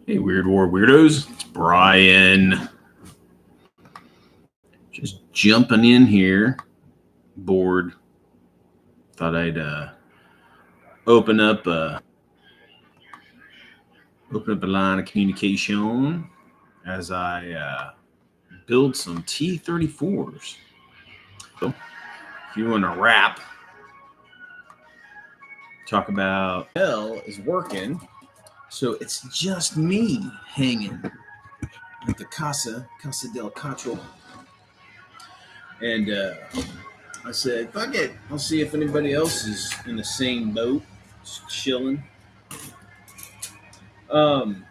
Hey, Weird War Weirdos. It's Brian. Just jumping in here. Bored. Thought I'd open up a line of communication as I build some T34s. So, if you want to rap, talk about hell is working. So it's just me hanging at the Casa del Cacho. And I said, fuck it. I'll see if anybody else is in the same boat, just chilling. I'm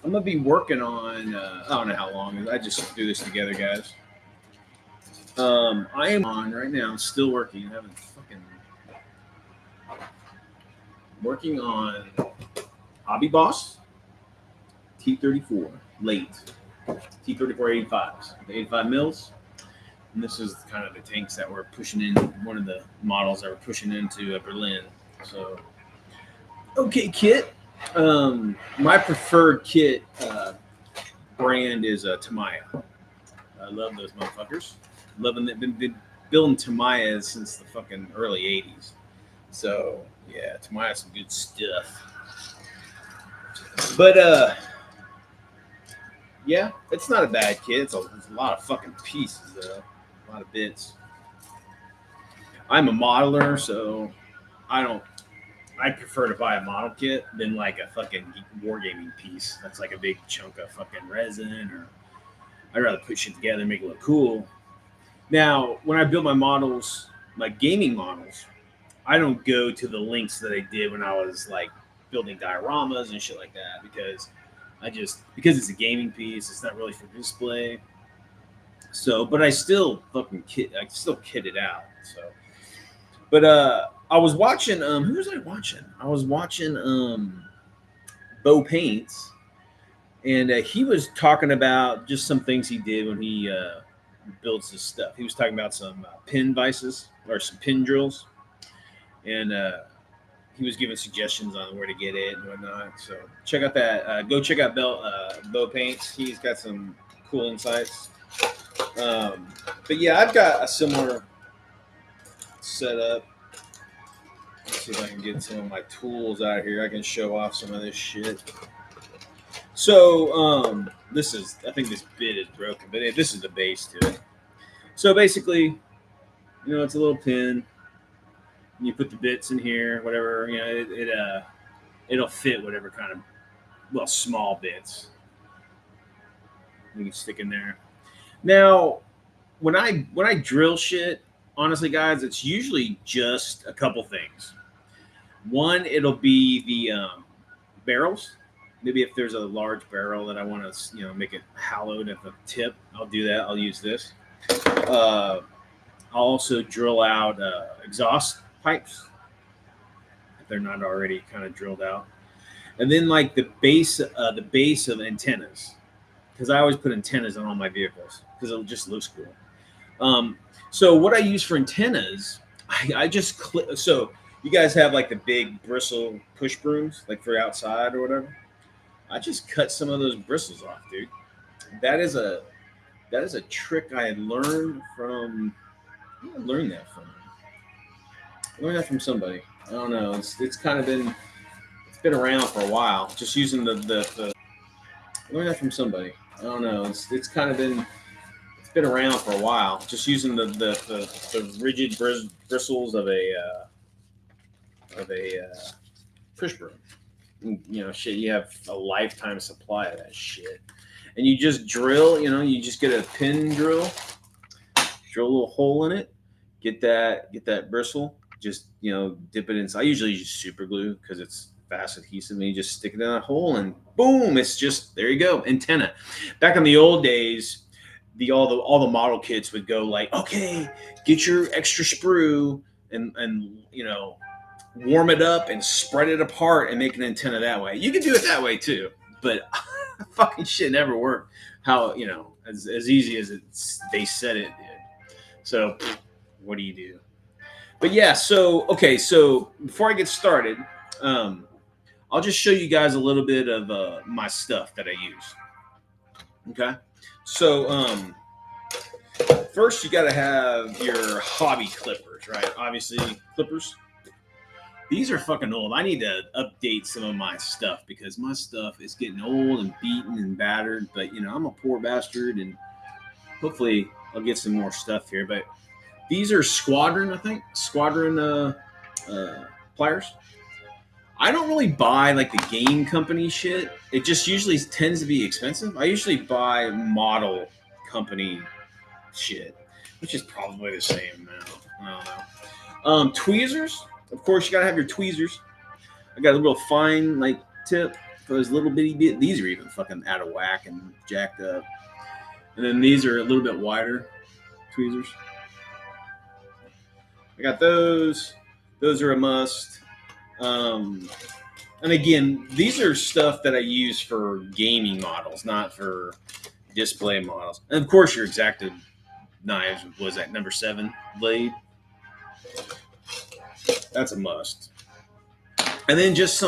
going to be working on, I don't know how long. I just do this together, guys. I am on right now, still working. I haven't fucking working on Hobby Boss T34 late. T34 85s, the 85 mils. And this is kind of the tanks that we're pushing in, one of the models that we're pushing into Berlin. So, okay, kit. My preferred kit brand is Tamiya. I love those motherfuckers. Loving it. Been building Tamiyas since the fucking early 80s. So, yeah, Tamiya's some good stuff. But, yeah, it's not a bad kit. It's a lot of fucking pieces, though. A lot of bits. I'm a modeler, so I prefer to buy a model kit than like a fucking wargaming piece. That's like a big chunk of fucking resin, or I'd rather put shit together and make it look cool. Now, when I build my models, my gaming models, I don't go to the lengths that I did when I was like building dioramas and shit like that, because because it's a gaming piece, it's not really for display. So, but I still kit it out. So, but I was watching. Who was I watching? I was watching Bo Paints, and he was talking about just some things he did when he builds his stuff. He was talking about some pin vices or some pin drills, and he was giving suggestions on where to get it and whatnot. So check out that. Go check out Bo Paints. He's got some cool insights. But yeah, I've got a similar setup. Let's see if I can get some of my tools out here. I can show off some of this shit. So I think this bit is broken, but this is the base to it. So basically, it's a little pin. You put the bits in here, whatever, it'll fit whatever kind of, small bits you can stick in there. Now, when I drill shit, honestly, guys, it's usually just a couple things. One, it'll be the barrels. Maybe if there's a large barrel that I want to, make it hollowed at the tip, I'll do that. I'll use this. I'll also drill out exhaust pipes if they're not already kind of drilled out, and then like the base of antennas, because I always put antennas on all my vehicles because it just looks cool. So what I use for antennas, I just clip. So you guys have like the big bristle push brooms, like for outside or whatever. I just cut some of those bristles off, dude. That is a trick I had learned from. I learned that from. I learned that from somebody. I don't know. It's kind of been around for a while. Just using the I learned that from somebody. I don't know. It's kind of been around for a while. Just using the rigid bristles of a push broom. Shit. You have a lifetime supply of that shit, and you just drill. You just get a pin drill a little hole in it, get that bristle. Just dip it inside. I usually use super glue because it's fast adhesive, and you just stick it in a hole, and boom, it's just there you go, antenna. Back in the old days, all the model kits would go like, okay, get your extra sprue and warm it up and spread it apart and make an antenna that way. You can do it that way too, but fucking shit never worked. How as easy as they said it did. So what do you do? But yeah, so before I get started, I'll just show you guys a little bit of my stuff that I use. Okay, so first you got to have your hobby clippers, right? Obviously, clippers. These are fucking old. I need to update some of my stuff because my stuff is getting old and beaten and battered. But you know, I'm a poor bastard, and hopefully I'll get some more stuff here. But these are Squadron, I think. Squadron pliers. I don't really buy like the game company shit. It just usually tends to be expensive. I usually buy model company shit, which is probably the same amount. I don't know. Tweezers. Of course, you gotta have your tweezers. I got a little fine like tip for those little bitty bit. These are even fucking out of whack and jacked up. And then these are a little bit wider tweezers. I got those. Those are a must. And again, these are stuff that I use for gaming models, not for display models. And of course, your X-Acto knives. Was that number 7 blade? That's a must. And then just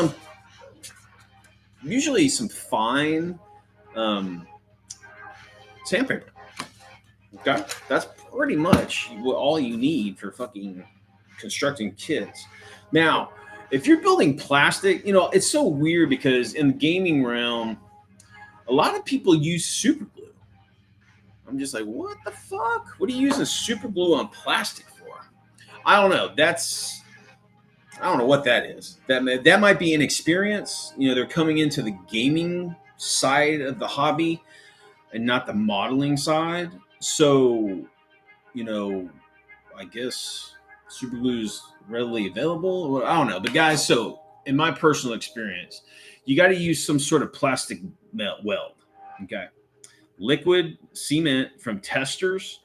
usually some fine sandpaper. Okay, that's pretty much all you need for fucking constructing kits. Now, if you're building plastic, you know, it's so weird because in the gaming realm, a lot of people use super glue. I'm just like, what the fuck? What are you using super glue on plastic for? I don't know. I don't know what that is. That might be inexperience. You know, they're coming into the gaming side of the hobby and not the modeling side. So, you know, I guess super glue is readily available. Well, I don't know. But guys, so in my personal experience, you got to use some sort of plastic weld. Okay. Liquid cement from Testers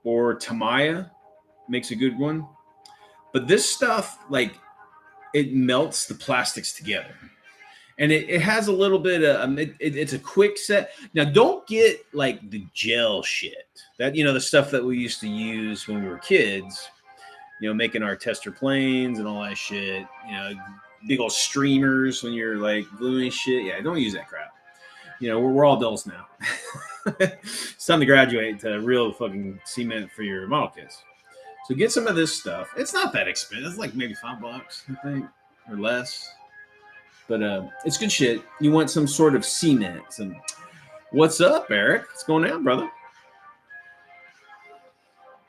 or Tamiya makes a good one. But this stuff, like, it melts the plastics together. And it has a little bit of, it's a quick set. Now, don't get like the gel shit. That, you know, the stuff that we used to use when we were kids, you know, making our tester planes and all that shit. You know, big old streamers when you're like gluing shit. Yeah, don't use that crap. You know, we're all adults now. It's time to graduate to real fucking cement for your model kits. So get some of this stuff. It's not that expensive. It's like maybe $5, I think, or less. But it's good shit. You want some sort of cement. What's up, Eric? What's going on, brother?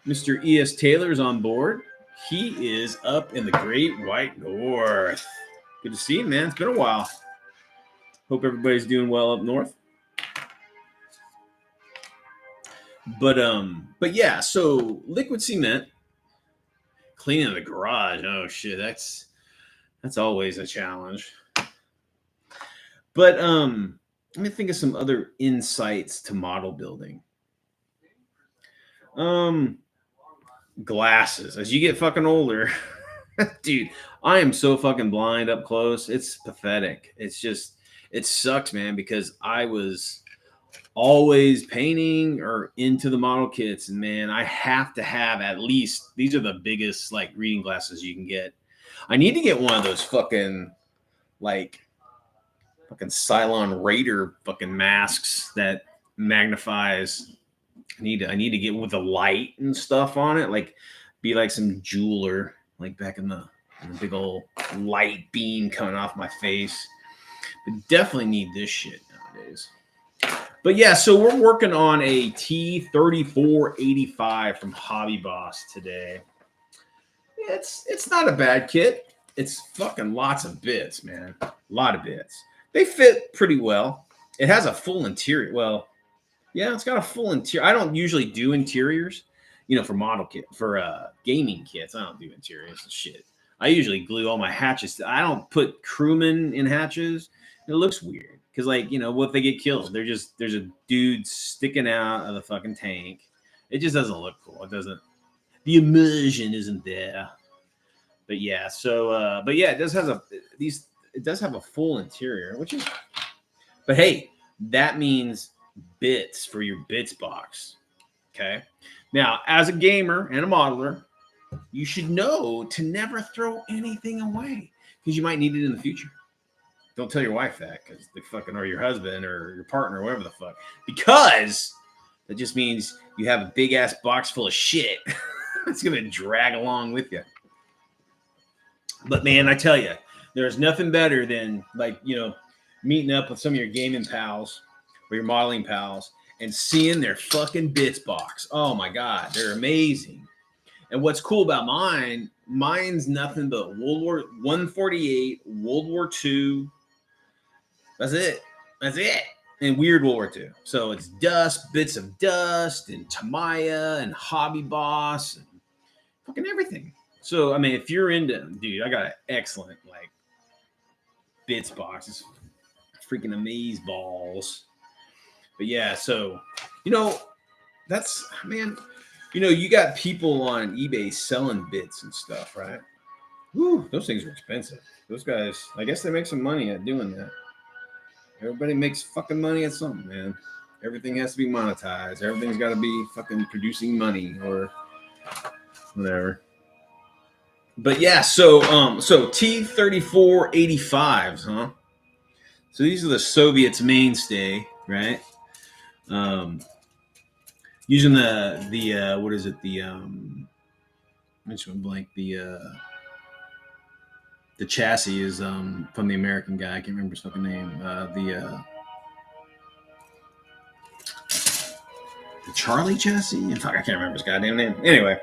Mr. E.S. Taylor's on board. He is up in the Great White North. Good to see you, man. It's been a while. Hope everybody's doing well up north. But yeah, so liquid cement, cleaning the garage. Oh shit, that's always a challenge. But let me think of some other insights to model building. Glasses. As you get fucking older, dude, I am so fucking blind up close. It's pathetic. It's just, it sucks, man, because I was always painting or into the model kits, and man, I have to have at least, these are the biggest like reading glasses you can get. I need to get one of those fucking like fucking Cylon Raider fucking masks that magnifies. I need to get with the light and stuff on it, like be like some jeweler, like back in the big old light beam coming off my face. But definitely need this shit nowadays. But yeah, so we're working on a T34 from Hobby Boss today. It's not a bad kit. It's fucking lots of bits, man. A lot of bits. They fit pretty well. It has a full interior. Well, yeah, it's got a full interior. I don't usually do interiors, you know, for model kit, for gaming kits. I don't do interiors and shit. I usually glue all my hatches. I don't put crewmen in hatches. It looks weird because, like, you know, what if they get killed? There's a dude sticking out of the fucking tank. It just doesn't look cool. It doesn't. The immersion isn't there. But yeah, so but yeah, it does have a full interior, which is. But hey, that means bits for your bits box. Okay. Now, as a gamer and a modeler, you should know to never throw anything away because you might need it in the future. Don't tell your wife that because they fucking, or your husband or your partner or whatever the fuck. Because that just means you have a big ass box full of shit. It's going to drag along with you. But man, I tell you, there's nothing better than like, you know, meeting up with some of your gaming pals or your modeling pals and seeing their fucking bits box. Oh my God, they're amazing. And what's cool about mine's nothing but World War 148, World War II. That's it. That's it. And weird World War II. So it's dust, bits of dust, and Tamiya and Hobby Boss and fucking everything. So I mean, if you're into, dude, I got an excellent like bits box. It's freaking amaze balls. But yeah, so you know, that's man, you know, you got people on eBay selling bits and stuff, right? Woo, those things are expensive. Those guys, I guess they make some money at doing that. Everybody makes fucking money at something, man. Everything has to be monetized. Everything's got to be fucking producing money or whatever. But yeah, so T34 85s, huh? So these are the Soviets' mainstay, right? Using the what is it? The mention blank. The chassis is from the American guy. I can't remember his fucking name. The Charlie chassis. Fuck, I can't remember his goddamn name. Anyway,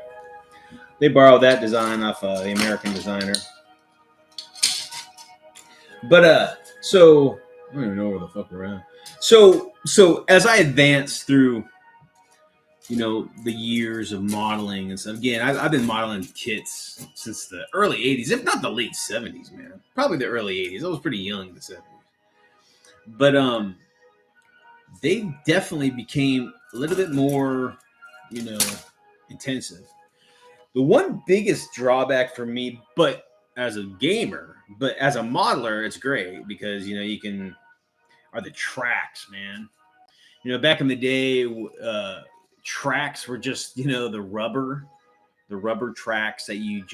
they borrowed that design off the American designer. But so I don't even know where the fuck we're at. So as I advance through, you know, the years of modeling and stuff. Again, I've been modeling kits since the early 80s, if not the late 70s, man. Probably the early 80s. I was pretty young in the 70s. But they definitely became a little bit more, you know, intensive. The one biggest drawback for me, but as a gamer, but as a modeler, it's great because, you know, you can, are the tracks, man. You know, back in the day, tracks were just, you know, the rubber tracks that you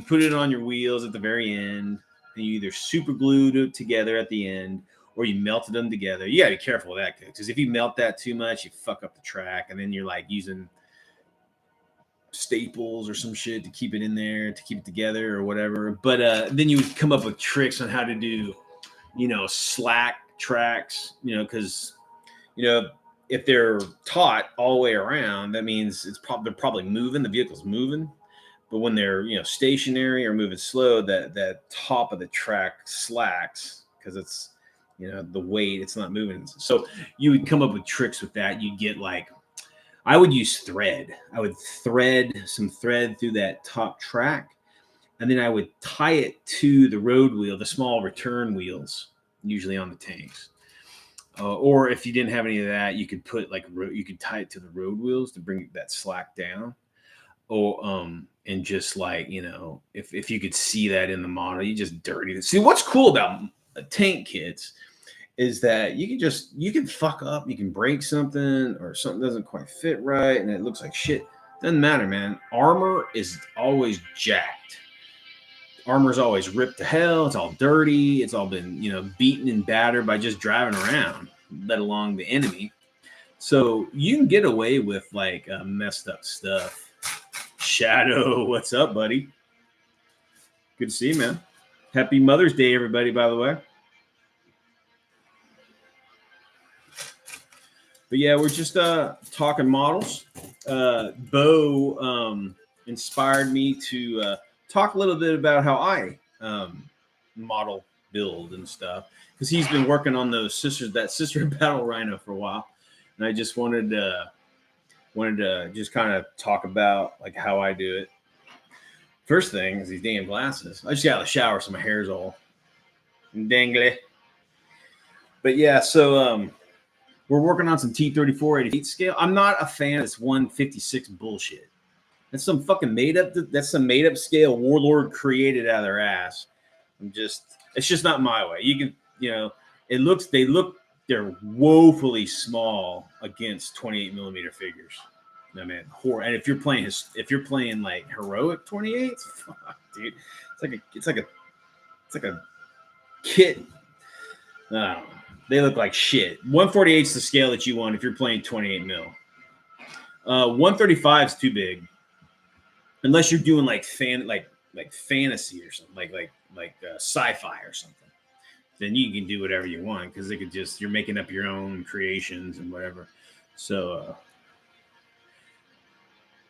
put it on your wheels at the very end, and you either super glued it together at the end or you melted them together. You gotta be careful with that, because if you melt that too much, you fuck up the track, and then you're like using staples or some shit to keep it in there, to keep it together or whatever. But then you would come up with tricks on how to do, you know, slack tracks, you know, because, you know, if they're taut all the way around, that means they're probably moving, the vehicle's moving. But when they're, you know, stationary or moving slow, that top of the track slacks because it's, you know, the weight, it's not moving. So you would come up with tricks with that. You get like, I would use thread. I would thread some thread through that top track, and then I would tie it to the road wheel, the small return wheels, usually on the tanks. Or if you didn't have any of that, you could put like you could tie it to the road wheels to bring that slack down. Or and just like, you know, if you could see that in the model, you just dirty it. See, what's cool about tank kits is that you can fuck up, you can break something, or something doesn't quite fit right, and it looks like shit. Doesn't matter, man. Armor is always jacked. Armor's always ripped to hell. It's all dirty. It's all been, you know, beaten and battered by just driving around, let alone the enemy. So you can get away with like messed up stuff. Shadow, what's up, buddy? Good to see you, man. Happy Mother's Day, everybody, by the way. But yeah, we're just talking models. Bo inspired me to talk a little bit about how I model, build, and stuff, because he's been working on those sister battle rhino for a while, and I just wanted to just kind of talk about like how I do it. First thing is these damn glasses. I just got out of the shower, so my hair's all dangly. But yeah, so we're working on some T34 88 scale. I'm not a fan of this 156 bullshit. That's some fucking made up. That's some made up scale Warlord created out of their ass. It's just not my way. You can, you know, they're woefully small against 28 millimeter figures. No, man, and if you're playing like heroic 28s, fuck, dude, it's like a kit. I don't know. They look like shit. 148 is the scale that you want if you're playing 28 mil. 135 is too big, unless you're doing like fantasy or something, like sci-fi or something. Then you can do whatever you want because you're making up your own creations and whatever. So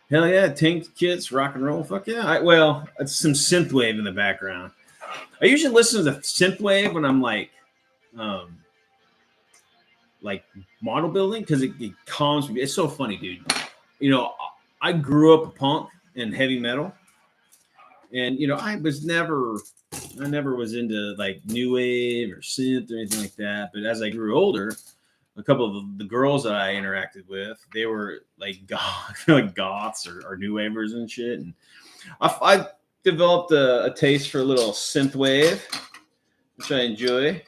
hell yeah, tank kits, rock and roll, fuck yeah. It's some synthwave in the background. I usually listen to the synthwave when I'm like model building because it calms me. It's so funny, dude. You know, I grew up a punk and heavy metal, and you know, I never was into like new wave or synth or anything like that. But as I grew older, a couple of the girls that I interacted with, they were like goths or new wavers and shit. And I developed a taste for a little synth wave, which I enjoy.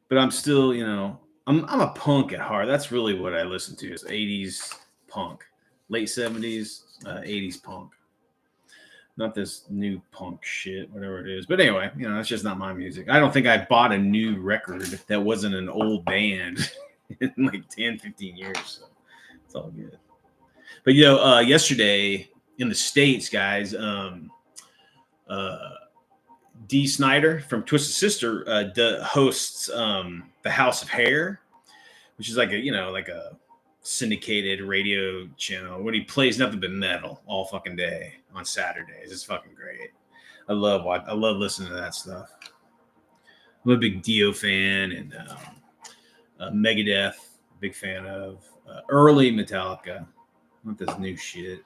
But I'm still, you know, I'm a punk at heart. That's really what I listen to is 80s punk, late 70s, 80s punk. Not this new punk shit, whatever it is. But anyway, you know, it's just not my music. I don't think I bought a new record that wasn't an old band in like 10, 15 years. So it's all good. But, you know, yesterday in the States, guys, Dee Snider from Twisted Sister hosts the House of Hair, which is like a syndicated radio channel when he plays nothing but metal all fucking day on Saturdays. It's fucking great. I love listening to that stuff. I'm a big Dio fan and Megadeth, big fan of early Metallica, not this new shit.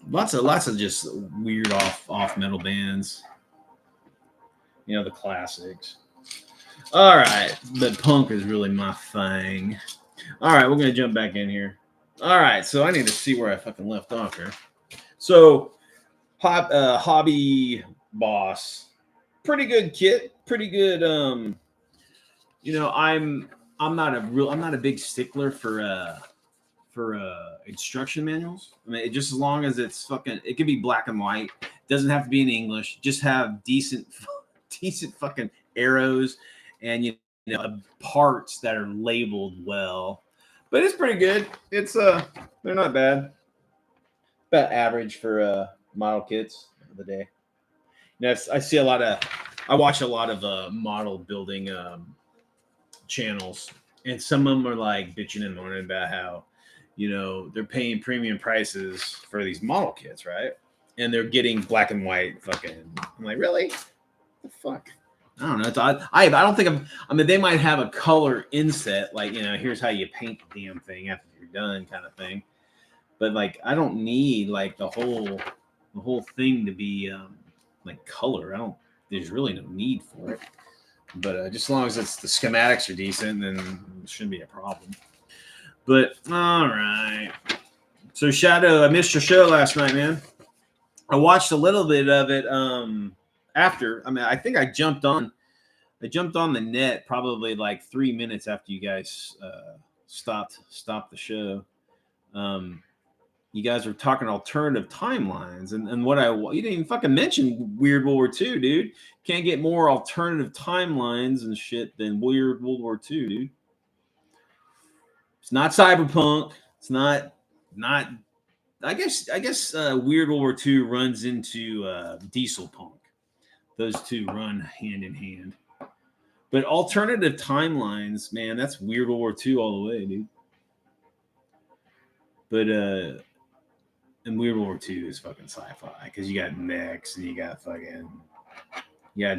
Lots of just weird off metal bands. You know, the classics. All right, but punk is really my thing. All right, we're gonna jump back in here. All right, so I need to see where I fucking left off here. So, Hobby Boss, pretty good kit, pretty good. You know, I'm not a big stickler for instruction manuals. I mean, just as long as it can be black and white. It doesn't have to be in English. Just have decent fucking arrows and you know parts that are labeled well. But it's pretty good. It's they're not bad. About average for model kits of the day. You know, I watch a lot of model building channels, and some of them are like bitching and moaning about how, you know, they're paying premium prices for these model kits, right? And they're getting black and white fucking. I'm like, really? What the fuck? I don't know. It's odd. I don't think I mean, they might have a color inset, like, you know, here's how you paint the damn thing after you're done, kind of thing. But like, I don't need like the whole thing to be like color. There's really no need for it. But just as long as the schematics are decent, then it shouldn't be a problem. But all right. So Shadow, I missed your show last night, man. I watched a little bit of it after. I mean, I think I jumped on the net probably like 3 minutes after you guys stopped the show. You guys were talking alternative timelines, and you didn't even fucking mention Weird World War II, dude. Can't get more alternative timelines and shit than Weird World War II, dude. It's not cyberpunk. It's not. I guess Weird World War II runs into diesel punk. Those two run hand in hand. But alternative timelines, man, that's Weird World War II all the way, dude. But and Weird World War II is fucking sci-fi because you got mechs and you got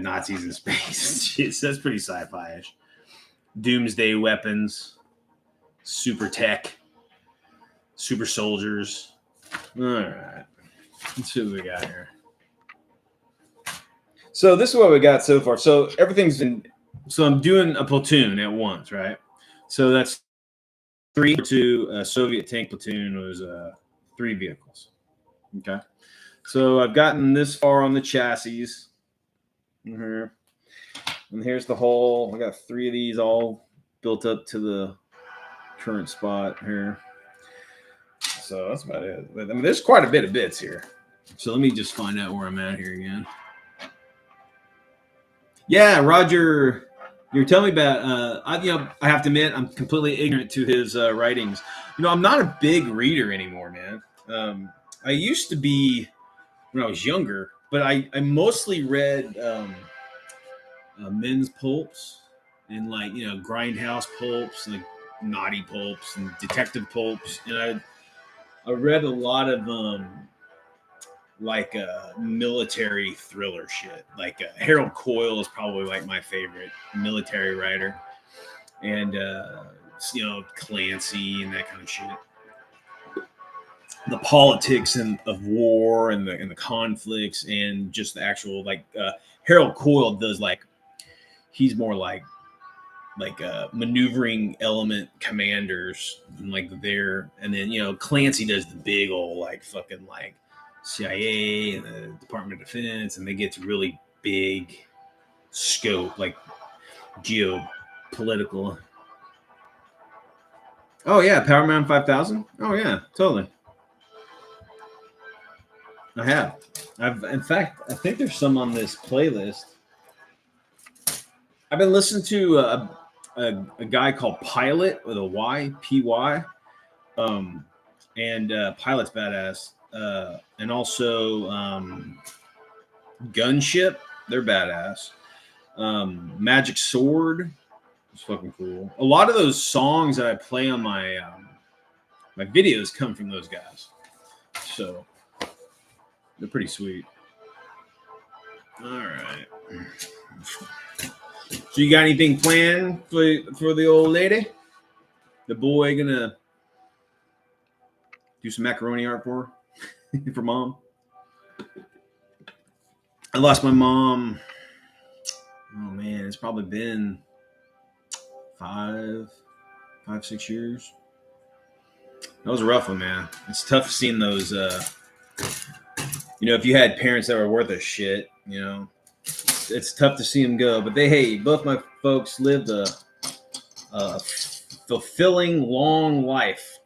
Nazis in space. Shit, so that's pretty sci-fi-ish. Doomsday weapons, super tech, super soldiers. All right, let's see what we got here. So this is what we got so far. So I'm doing a platoon at once, right? So that's 3 to a Soviet tank platoon was 3 vehicles. Okay. So I've gotten this far on the chassis. Here. And here's the hull. I got 3 of these all built up to the current spot here. So that's about it. I mean, there's quite a bit of bits here. So let me just find out where I'm at here again. Yeah, Roger, you're telling me about. I have to admit, I'm completely ignorant to his writings. I'm not a big reader anymore, man. I used to be when I was younger, but I mostly read men's pulps and like grindhouse pulps, and like naughty pulps and detective pulps, and I read a lot of like military thriller shit. Like Harold Coyle is probably like my favorite military writer, and Clancy and that kind of shit. The politics of war and the conflicts and just the actual like Harold Coyle does like he's more like maneuvering element commanders and like there, and then Clancy does the big old like fucking like CIA and the Department of Defense, and they get to really big scope like geopolitical. Oh yeah, Power Man 5000. Oh yeah, totally. I have. In fact, I think there's some on this playlist. I've been listening to a guy called Pilot with a Y, Py, and Pilot's badass, and also Gunship, they're badass. Magic Sword is fucking cool. A lot of those songs that I play on my videos come from those guys, so they're pretty sweet. All right. So you got anything planned for the old lady? The boy gonna do some macaroni art for her? For mom? I lost my mom. Oh man, it's probably been 6 years. That was a rough one, man. It's tough seeing those. If you had parents that were worth a shit, it's tough to see them go. But both my folks lived a fulfilling, long life.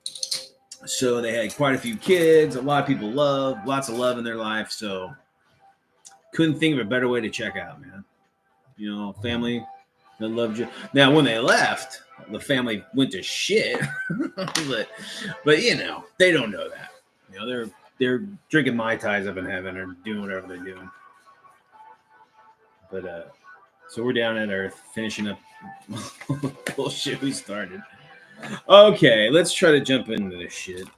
So they had quite a few kids. A lot of people lots of love in their life. So couldn't think of a better way to check out, man. Family that loved you. Now, when they left, the family went to shit. but they don't know that. They're drinking Mai Tais up in heaven or doing whatever they're doing. But so we're down at Earth finishing up bullshit we started. Okay, let's try to jump into this shit.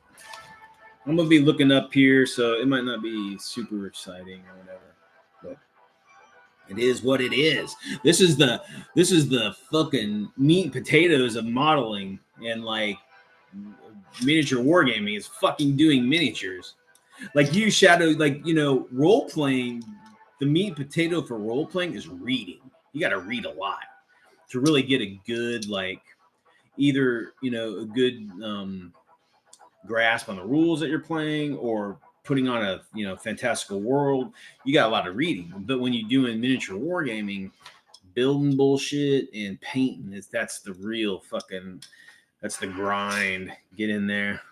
I'm gonna be looking up here, so it might not be super exciting or whatever, but it is what it is. This is the fucking meat and potatoes of modeling and like miniature wargaming is fucking doing miniatures. Like you shadow, like role playing. The meat and potato for role playing is reading. You got to read a lot to really get a good like either a good grasp on the rules that you're playing or putting on a fantastical world. You got a lot of reading. But when you're doing miniature wargaming, building bullshit and painting, that's the real fucking that's the grind. Get in there.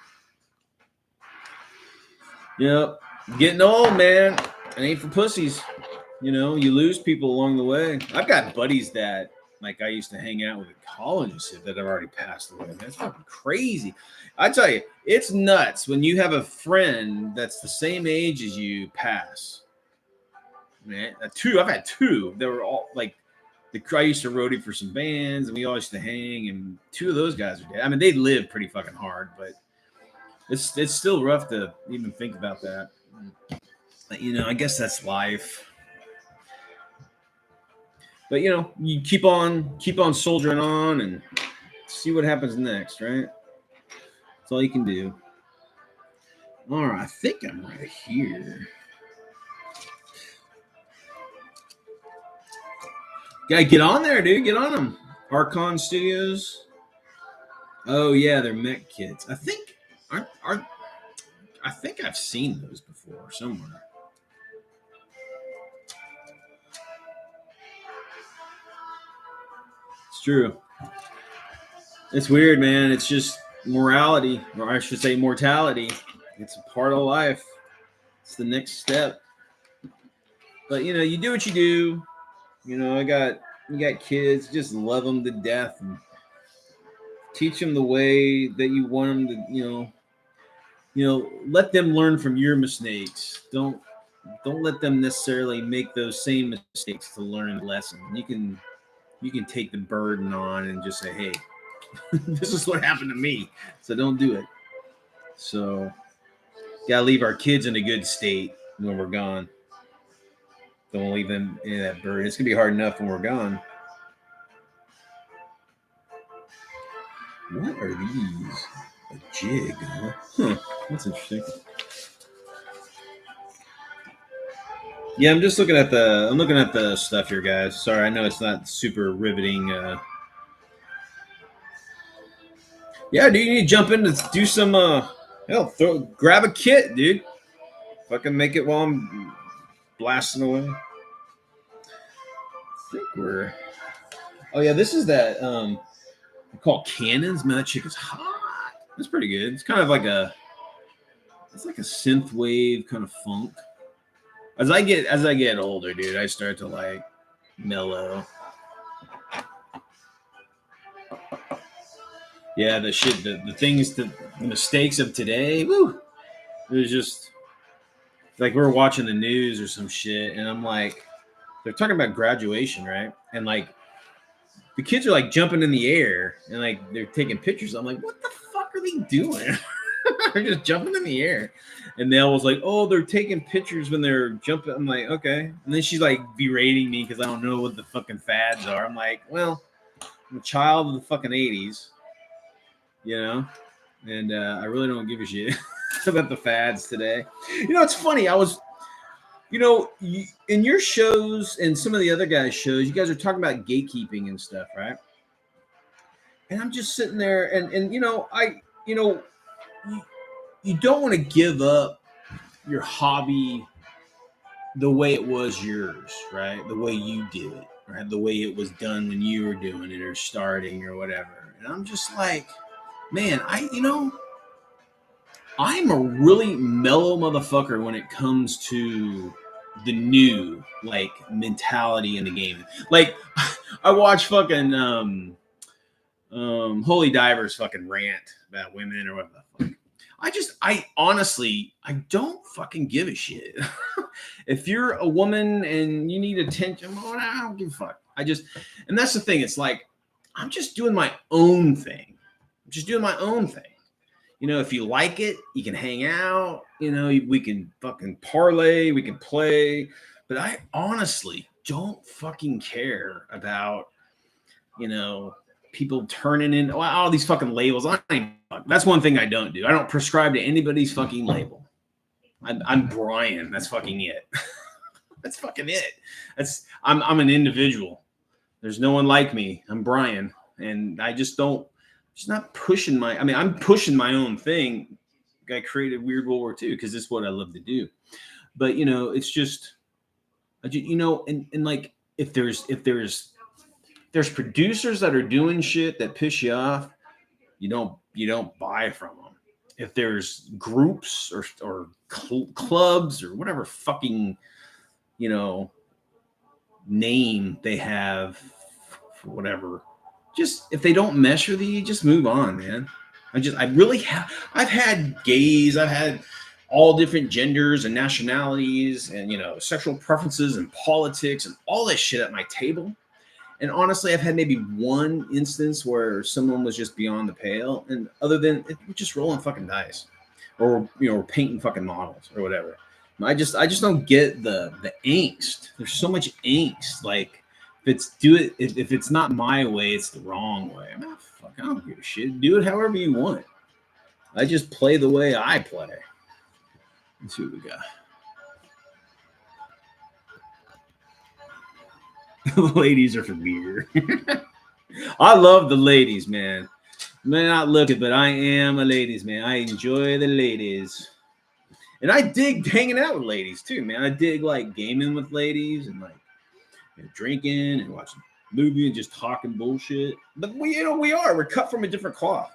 Yep. Getting old, man. It ain't for pussies. You lose people along the way. I've got buddies that like I used to hang out with in college and shit that have already passed away. That's fucking crazy. I tell you, it's nuts when you have a friend that's the same age as you pass. Man, I've had two. They were all like I used to roadie for some bands and we all used to hang, and two of those guys are dead. I mean, they lived pretty fucking hard, but it's still rough to even think about that. But, I guess that's life. But you keep on soldiering on and see what happens next, right? That's all you can do. All right, I think I'm right here. Gotta get on there, dude. Get on them. Archon Studios. Oh yeah, they're mech kits. I think I think I've seen those before somewhere. It's true. It's weird, man. It's just morality, or I should say mortality. It's a part of life. It's the next step. But you know, you do what you do. You know, you got kids. Just love them to death and teach them the way that you want them to. Let them learn from your mistakes. Don't let them necessarily make those same mistakes to learn the lesson. You can take the burden on and just say, hey, this is what happened to me, so don't do it. So gotta leave our kids in a good state when we're gone. Don't leave them in that burden. It's gonna be hard enough when we're gone. What are these? A jig, huh? That's interesting. Yeah, I'm looking at the stuff here, guys. Sorry, I know it's not super riveting. Yeah, dude, you need to jump in to do some. Grab a kit, dude. Fucking make it while I'm blasting away. I think we're. Oh yeah, this is that. Called Cannons. Man, that chick is hot. That's pretty good. It's kind of like it's like a synth wave kind of funk. As I get older, dude, I start to like mellow. Yeah, the shit, the things, the mistakes of today. Woo! It was just like we were watching the news or some shit, and I'm like, they're talking about graduation, right? And like the kids are like jumping in the air and like they're taking pictures. I'm like, what the fuck are they doing? They're just jumping in the air. And Nell was like, oh, they're taking pictures when they're jumping. I'm like, okay. And then she's like berating me because I don't know what the fucking fads are. I'm like, well, I'm a child of the fucking 80s, you know? And I really don't give a shit about the fads today. You know, it's funny. I was, in your shows and some of the other guys' shows, you guys are talking about gatekeeping and stuff, right? And I'm just sitting there and you don't want to give up your hobby the way it was yours, right? The way you did it, right? The way it was done when you were doing it or starting or whatever. And I'm just like, man, I'm a really mellow motherfucker when it comes to the new like mentality in the game. Like I watch fucking Holy Divers fucking rant about women or whatever the fuck. I honestly, I don't fucking give a shit. If you're a woman and you need attention, I don't give a fuck. And that's the thing. It's like, I'm just doing my own thing. I'm just doing my own thing. You know, if you like it, you can hang out. You know, we can fucking parlay, we can play. But I honestly don't fucking care about, people turning in all these fucking labels. That's one thing I don't do. I don't prescribe to anybody's fucking label. I'm Brian. That's fucking it. That's fucking it. I'm an individual. There's no one like me. I'm Brian, and I just don't. Just not pushing I'm pushing my own thing. I created Weird World War II because it's what I love to do. But it's just, and like if there's producers that are doing shit that piss you off, you don't buy from them. If there's groups or clubs or whatever fucking name they have for whatever, just if they don't mesh with you, just move on, man. I've had gays, I've had all different genders and nationalities and sexual preferences and politics and all this shit at my table. And honestly, I've had maybe one instance where someone was just beyond the pale, and other than it, we're just rolling fucking dice, or we're painting fucking models or whatever. I just don't get the angst. There's so much angst. Like if it's not my way, it's the wrong way. I don't give a shit. Do it however you want. I just play the way I play. Let's see what we got. The ladies are for beer. I love the ladies, man. I may not look it, but I am a ladies, man. I enjoy the ladies. And I dig hanging out with ladies too, man. I dig like gaming with ladies and like drinking and watching movie and just talking bullshit. But we're cut from a different cloth.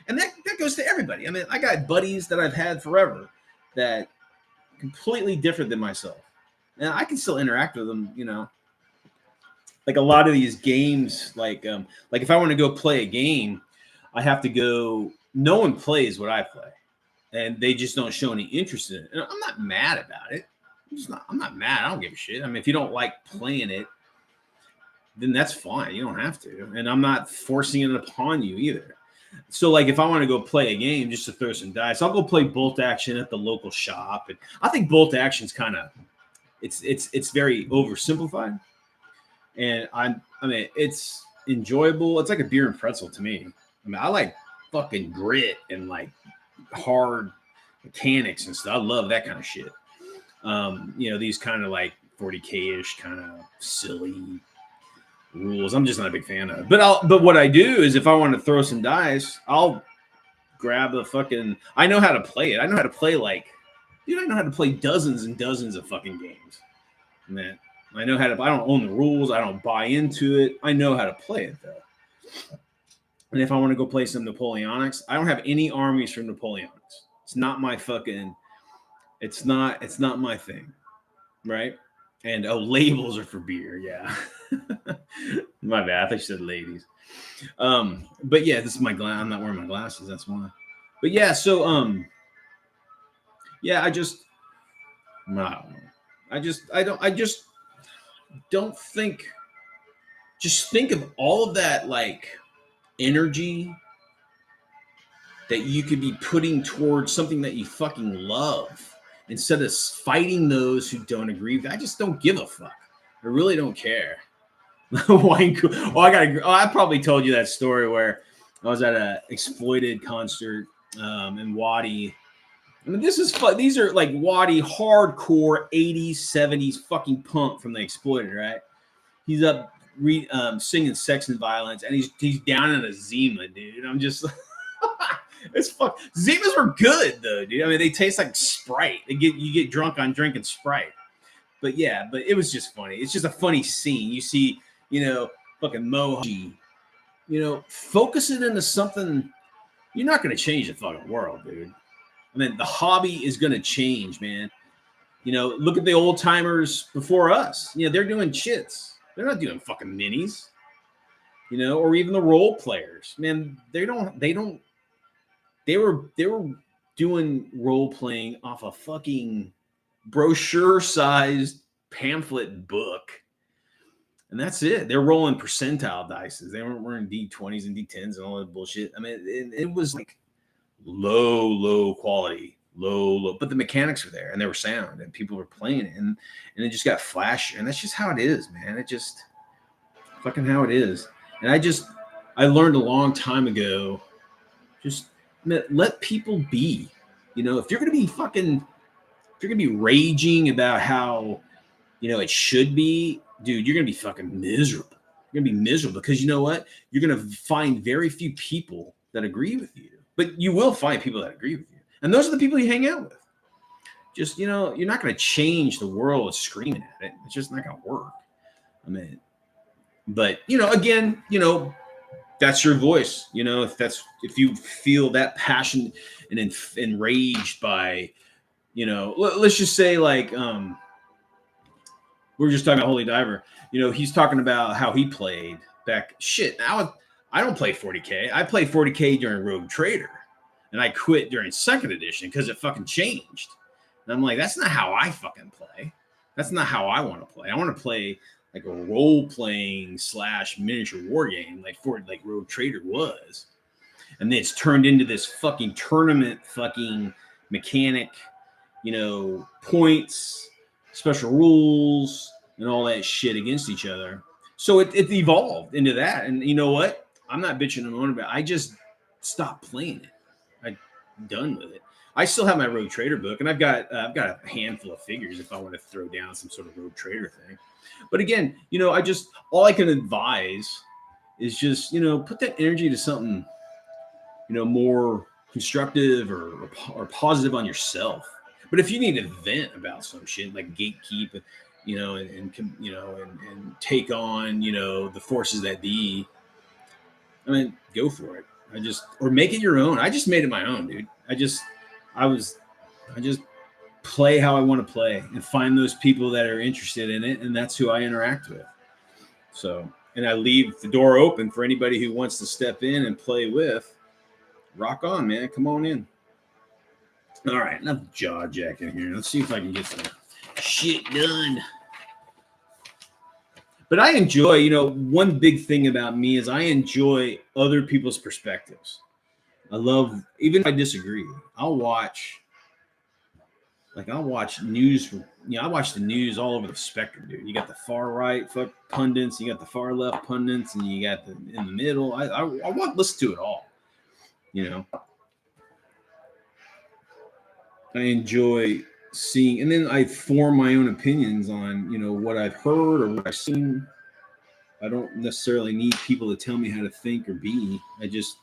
And that goes to everybody. I mean, I got buddies that I've had forever that completely different than myself. And I can still interact with them, you know. Like a lot of these games, like if I want to go play a game, I have to go. No one plays what I play, and they just don't show any interest in it. And I'm not mad about it. I'm not mad. I don't give a shit. I mean, if you don't like playing it, then that's fine. You don't have to. And I'm not forcing it upon you either. So, like, if I want to go play a game just to throw some dice, I'll go play bolt action at the local shop. And I think bolt action's kind of it's very oversimplified. And I mean, it's enjoyable. It's like a beer and pretzel to me. I mean, I like fucking grit and like hard mechanics and stuff. I love that kind of shit. You know, these kind of like 40K-ish kind of silly rules. I'm just not a big fan of. But what I do is if I want to throw some dice, I'll grab a fucking. I know how to play it. I know how to play dude. I know how to play dozens and dozens of fucking games. Man, I know how to. I don't own the rules. I don't buy into it. I know how to play it though. And if I want to go play some Napoleonics, I don't have any armies from Napoleonics. It's not my fucking. It's not my thing, right? And labels are for beer. Yeah, my bad. I said ladies. But yeah, this is my glass. I'm not wearing my glasses. That's why. But yeah, so yeah, I just don't think. Just think of all of that like energy that you could be putting towards something that you fucking love instead of fighting those who don't agree. I just don't give a fuck. I really don't care. I probably told you that story where I was at a Exploited concert in Waddy. I mean, this is fun. These are like Waddy hardcore 80s, 70s fucking punk from the Exploited, right? He's up singing Sex and Violence, and he's down in a Zima, dude. I'm just it's fuck. Zimas were good though, dude. I mean, they taste like Sprite. You get drunk on drinking Sprite. But yeah, but it was just funny. It's just a funny scene. You see, you know, fucking Moji, you know, focus it into something. You're not going to change the fucking world, dude. I mean, the hobby is going to change, man. You know, look at the old timers before us. You know, they're doing shits. They're not doing fucking minis. You know, or even the role players. Man, they were doing role playing off a fucking brochure-sized pamphlet book. And that's it. They're rolling percentile dices. They weren't wearing D20s and D10s and all that bullshit. I mean, it was like low quality, low. But the mechanics were there and they were sound and people were playing it. And it just got flashier. And that's just how it is, man. It just fucking how it is. And I learned a long time ago, just let people be. You know, if you're going to be raging about how, you know, it should be, dude, you're going to be fucking miserable. You're going to be miserable because you know what? You're going to find very few people that agree with you. But you will find people that agree with you. And those are the people you hang out with. Just, you know, you're not going to change the world screaming at it. It's just not going to work. I mean, but, you know, again, you know, that's your voice. You know, if you feel that passion and enraged by, you know, let's just say like, we were just talking about Holy Diver. You know, he's talking about how he played back. Shit, now I don't play 40K. I played 40K during Rogue Trader, and I quit during second edition because it fucking changed. And I'm like, that's not how I fucking play. That's not how I want to play. I want to play like a role-playing / miniature war game, like Rogue Trader was. And then it's turned into this fucking tournament fucking mechanic, you know, points, special rules, and all that shit against each other. So it evolved into that. And you know what? I'm not bitching and moaning about it. I just stopped playing it. I'm done with it. I still have my Rogue Trader book, and I've got a handful of figures if I want to throw down some sort of Rogue Trader thing. But again, you know, all I can advise is just, you know, put that energy to something, you know, more constructive or positive on yourself. But if you need to vent about some shit like gatekeep, you know, and take on, you know, the forces that be, I mean, go for it. or make it your own. I just made it my own, dude. I just play how I want to play and find those people that are interested in it, and that's who I interact with. So, and I leave the door open for anybody who wants to step in and play with. Rock on, man. Come on in. All right, enough jaw jacking here. Let's see if I can get some shit done. But I enjoy, one big thing about me is I enjoy other people's perspectives. I love, even if I disagree, I'll watch news. I watch the news all over the spectrum, dude. You got the far right pundits, you got the far left pundits, and you got in the middle. I want to listen to it all. I enjoy seeing, and then I form my own opinions on, what I've heard or what I've seen. I don't necessarily need people to tell me how to think or be. I just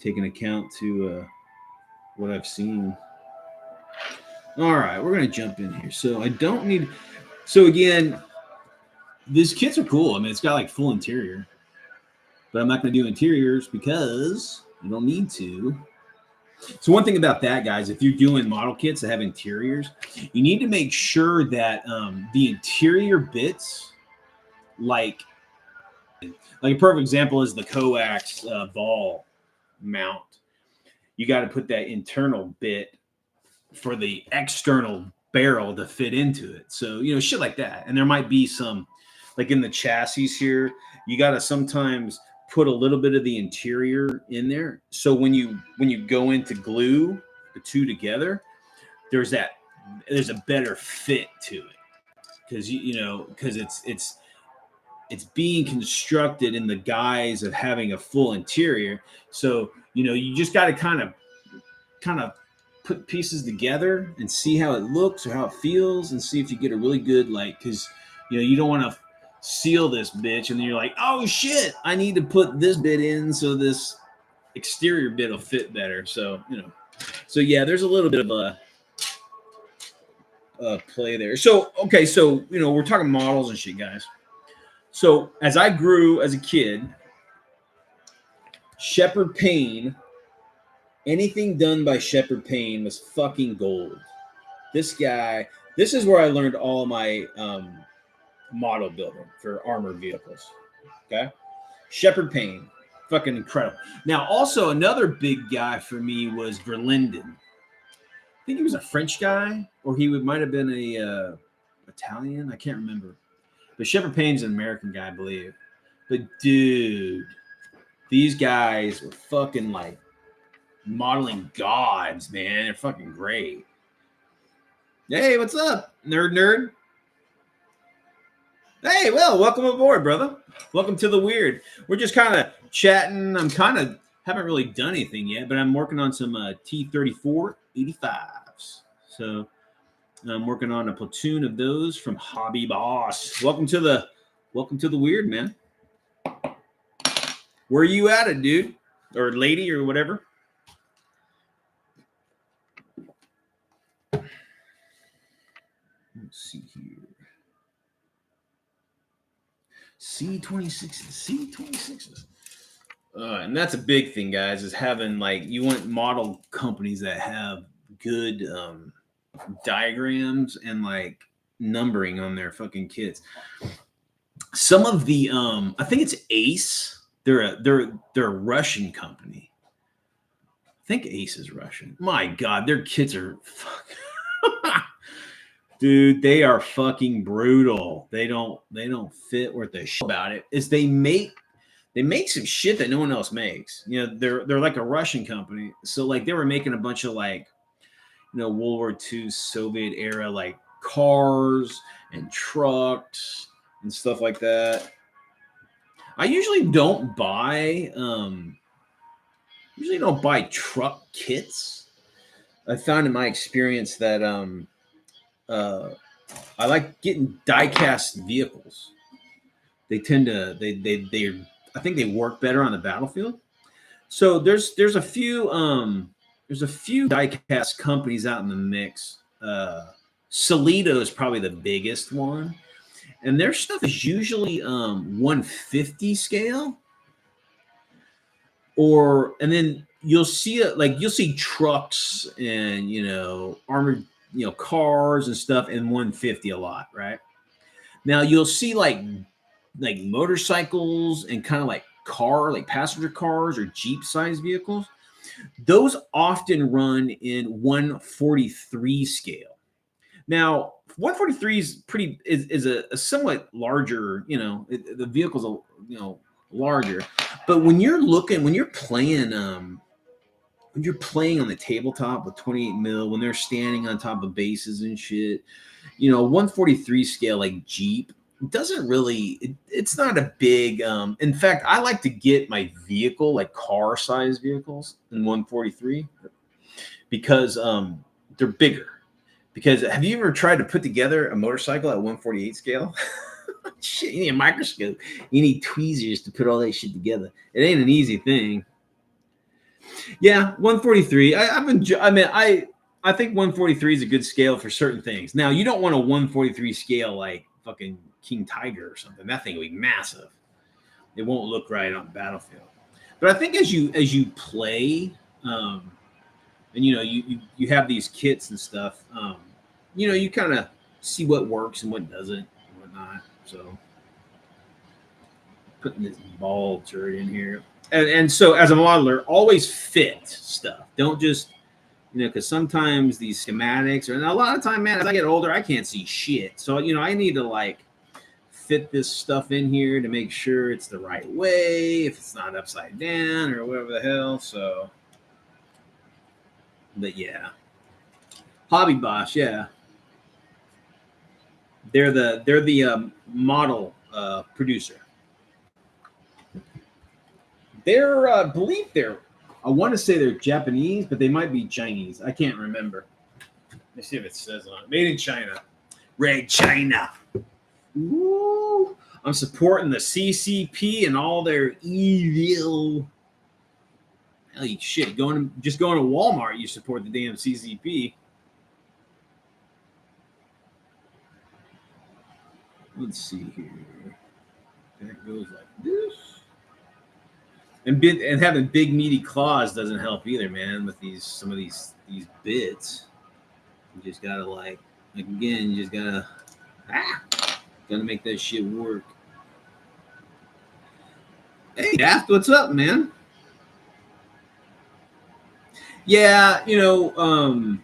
take an account to what I've seen. All right, we're going to jump in here. So again, these kits are cool. I mean, it's got like full interior, but I'm not going to do interiors because you don't need to. So one thing about that, guys, if you're doing model kits that have interiors, you need to make sure that the interior bits, like a perfect example is the coax ball mount. You got to put that internal bit for the external barrel to fit into it. So, shit like that. And there might be some, like in the chassis here, you got to sometimes put a little bit of the interior in there. So when you go into glue the two together, there's a better fit to it. Because it's being constructed in the guise of having a full interior. So, you just got to kind of put pieces together and see how it looks or how it feels and see if you get a really good, because, you don't want to seal this bitch and then you're like, oh shit, I need to put this bit in so this exterior bit will fit better. So, so yeah, there's a little bit of a play there. So, okay. So, we're talking models and shit, guys. So as I grew as a kid, Shepherd Payne, anything done by Shepherd Payne was fucking gold. This is where I learned all my model building for armored vehicles. Okay. Shepherd Payne, fucking incredible. Now, also another big guy for me was Verlinden. I think he was a French guy, or he might have been a Italian. I can't remember. But Shepherd Payne's an American guy, I believe. But dude, these guys were fucking like modeling gods, man. They're fucking great. Hey, what's up, nerd? Hey, well, welcome aboard, brother. Welcome to the Weird. We're just kind of chatting. Haven't really done anything yet, but I'm working on some T34 85s. So I'm working on a platoon of those from Hobby Boss. Welcome to the Weird, man. Where are you at it, dude? Or lady or whatever? Let's see here. C26s. And that's a big thing, guys, is having you want model companies that have good diagrams and numbering on their fucking kits. Some of the I think it's Ace. They're a Russian company. I think Ace is Russian. My God, their kits are fucking dude, they are fucking brutal. They don't fit worth a shit about it. Is they make some shit that no one else makes. They're like a Russian company. So they were making a bunch of World War II Soviet era cars and trucks and stuff like that. I usually don't buy truck kits. I found in my experience that I like getting die-cast vehicles. They tend to I think they work better on the battlefield. So there's a few die-cast companies out in the mix. Solito is probably the biggest one, and their stuff is usually 150 scale. And then you'll see trucks and armored cars and stuff in 150 a lot, right? Now you'll see like motorcycles and kind of like passenger cars or Jeep sized vehicles. Those often run in 143 scale. Now 143 is a somewhat larger, the vehicle's larger. But when you're playing on the tabletop with 28 mil, when they're standing on top of bases and shit, 143 scale like Jeep doesn't really, it's not a big, in fact, I like to get my vehicle, like car size vehicles in 143 because they're bigger. Because have you ever tried to put together a motorcycle at 148 scale? Shit, you need a microscope. You need tweezers to put all that shit together. It ain't an easy thing. Yeah, 143. I think 143 is a good scale for certain things. Now, you don't want a 143 scale like fucking King Tiger or something. That thing will be massive. It won't look right on the battlefield. But I think as you play, and you have these kits and stuff, you kind of see what works and what doesn't and whatnot. So putting this ball turret in here. And so as a modeler, always fit stuff. Don't just, because sometimes these schematics, and a lot of time, man, as I get older, I can't see shit. So, I need to fit this stuff in here to make sure it's the right way, if it's not upside down or whatever the hell. So, but yeah. Hobby Boss, yeah. They're the model producer. I believe I want to say they're Japanese, but they might be Chinese. I can't remember. Let me see if it says on it. Made in China. Red China. Ooh. I'm supporting the CCP and all their evil. Holy shit. Just going to Walmart, you support the damn CCP. Let's see here. That goes like this. And having big meaty claws doesn't help either, man. With some of these bits, you just gotta you just gotta make that shit work. Hey, Daft, what's up, man? Yeah, the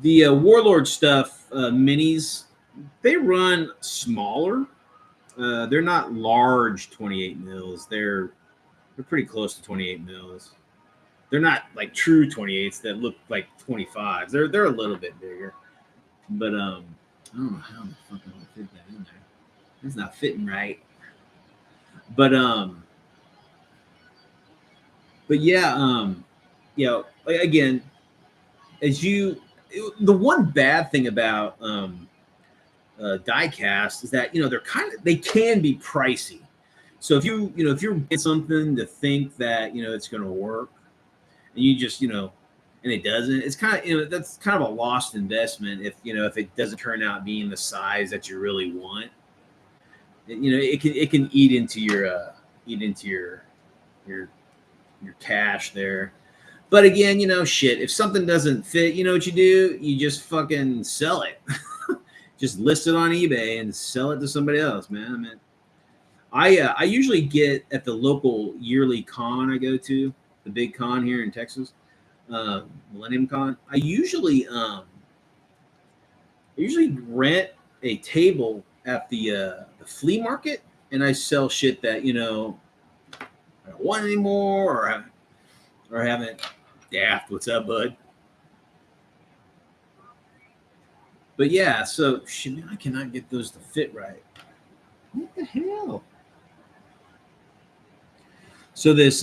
Warlord stuff minis, they run smaller. They're not large 28 mils. They're pretty close to 28 mils. They're not like true 28s that look like 25s. They're a little bit bigger. But I don't know how the fuck I would fit that in there. It's not fitting right. But yeah, again, the one bad thing about diecast is that they can be pricey. So if you're getting something to think that it's going to work, and you just and it doesn't, it's kind of that's kind of a lost investment if it doesn't turn out being the size that you really want. It can eat into your cash there. But again, shit, if something doesn't fit, you know what you do? You just fucking sell it. Just list it on eBay and sell it to somebody else, man. I mean, I usually get at the local yearly con I go to, the big con here in Texas, Millennium Con. I usually rent a table at the flea market, and I sell shit that I don't want anymore or haven't. Daft, what's up, bud? But yeah, so shit, man, I cannot get those to fit right. What the hell? So this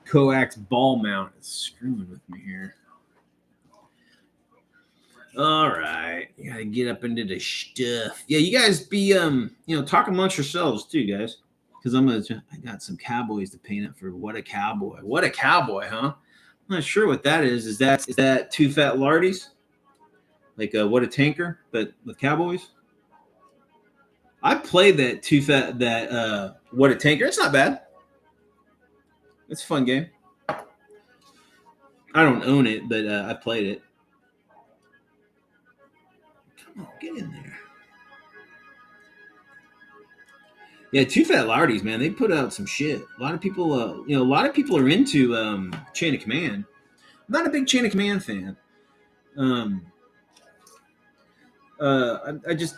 coax ball mount is screwing with me here. All right, you gotta get up into the stuff. Yeah, you guys be talk amongst yourselves too, guys, because I got some cowboys to paint up for What a Cowboy. What a Cowboy, huh? I'm not sure what that is. Is that Two Fat Lardies? Like What a Tanker, but with cowboys? I played that What a Tanker. It's not bad. It's a fun game. I don't own it, but I played it. Get in there. Yeah, Two Fat Lardies, man, they put out some shit. A lot of people, a lot of people are into Chain of Command. I'm not a big Chain of Command fan. I just,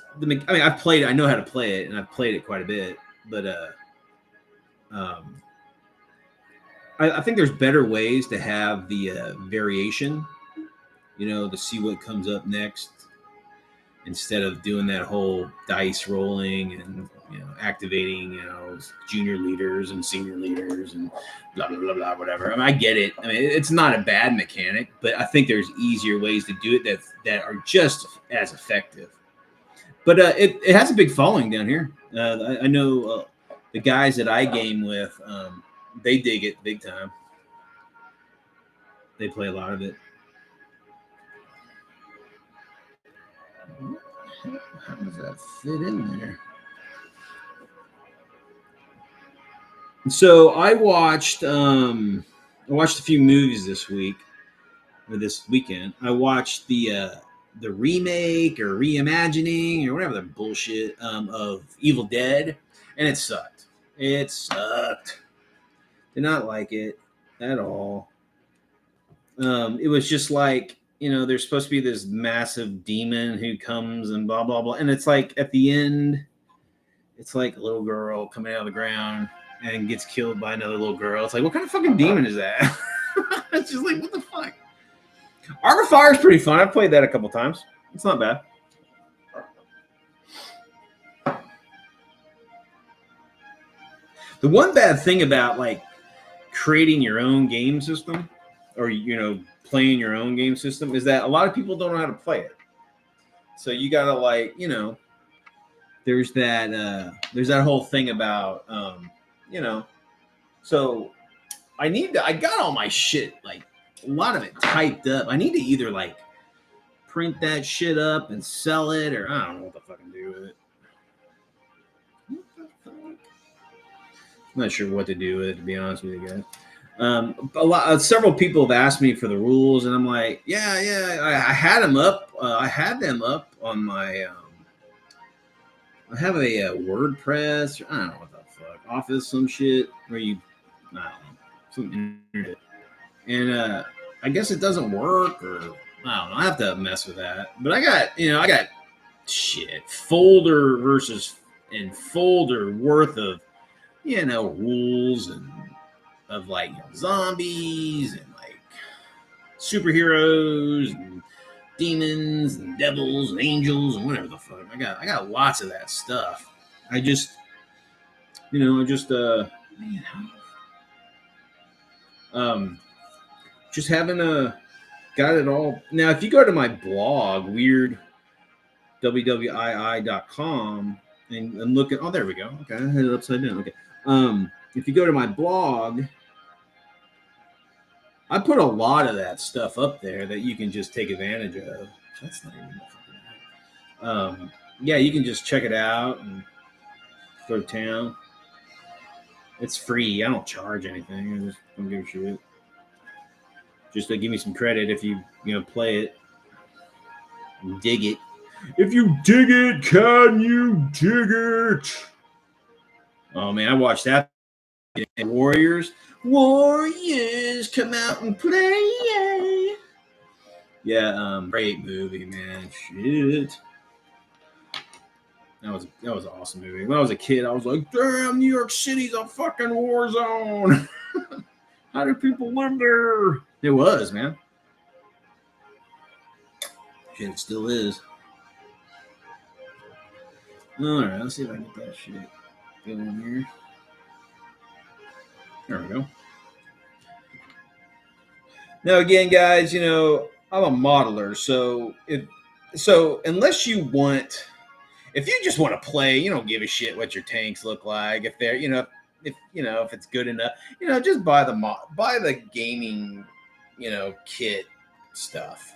I've played it. I know how to play it, and I've played it quite a bit. But um, I think there's better ways to have the variation. To see what comes up next, instead of doing that whole dice rolling and activating junior leaders and senior leaders and blah blah blah blah whatever. I get it. It's not a bad mechanic, but I think there's easier ways to do it that are just as effective. But it has a big following down here. I know the guys that I game with, they dig it big time. They play a lot of it. How does that fit in there? So I watched a few movies this week or this weekend. I watched the remake or reimagining or whatever the bullshit of Evil Dead, and it sucked. It sucked. Did not like it at all. It was just like, there's supposed to be this massive demon who comes and blah blah blah, and it's like at the end, it's like a little girl coming out of the ground and gets killed by another little girl. It's like, what kind of fucking demon is that? It's just like, what the fuck? Art of Fire is pretty fun. I've played that a couple times. It's not bad. The one bad thing about like creating your own game system, or playing your own game system, is that a lot of people don't know how to play it. So you gotta there's that whole thing about so I got all my shit, like a lot of it typed up. I need to either like print that shit up and sell it, or I don't know what to fucking do with it. I'm not sure what to do with it, to be honest with you guys. Several people have asked me for the rules, and I'm like, yeah, I had them up. I had them up on my. I have a WordPress. I don't know what the fuck, Office, some shit where I don't know, some internet, and I guess it doesn't work, or I don't know. I have to mess with that. But I got shit, folder worth of rules and of like zombies and like superheroes and demons and devils and angels and whatever the fuck. I got lots of that stuff. Just haven't got it all. Now, if you go to my blog, weird WWII.com, and look at, there we go. Okay, I had it upside down. Okay. If you go to my blog, I put a lot of that stuff up there that you can just take advantage of. That's not even fucking yeah, you can just check it out and go to town. It's free. I don't charge anything. I just don't give a shit. Just to give me some credit if you play it, dig it. If you dig it, can you dig it? Oh man, I watched that. Warriors come out and play. Yeah, great movie, man. Shit. That was an awesome movie. When I was a kid, I was like, damn, New York City's a fucking war zone. How do people live there? It was, man. Shit, it still is. All right, let's see if I can get that shit going here. There we go. Now, again, guys, I'm a modeler, so unless you want, if you just want to play, you don't give a shit what your tanks look like. If they're, if it's good enough, just buy the gaming, kit stuff.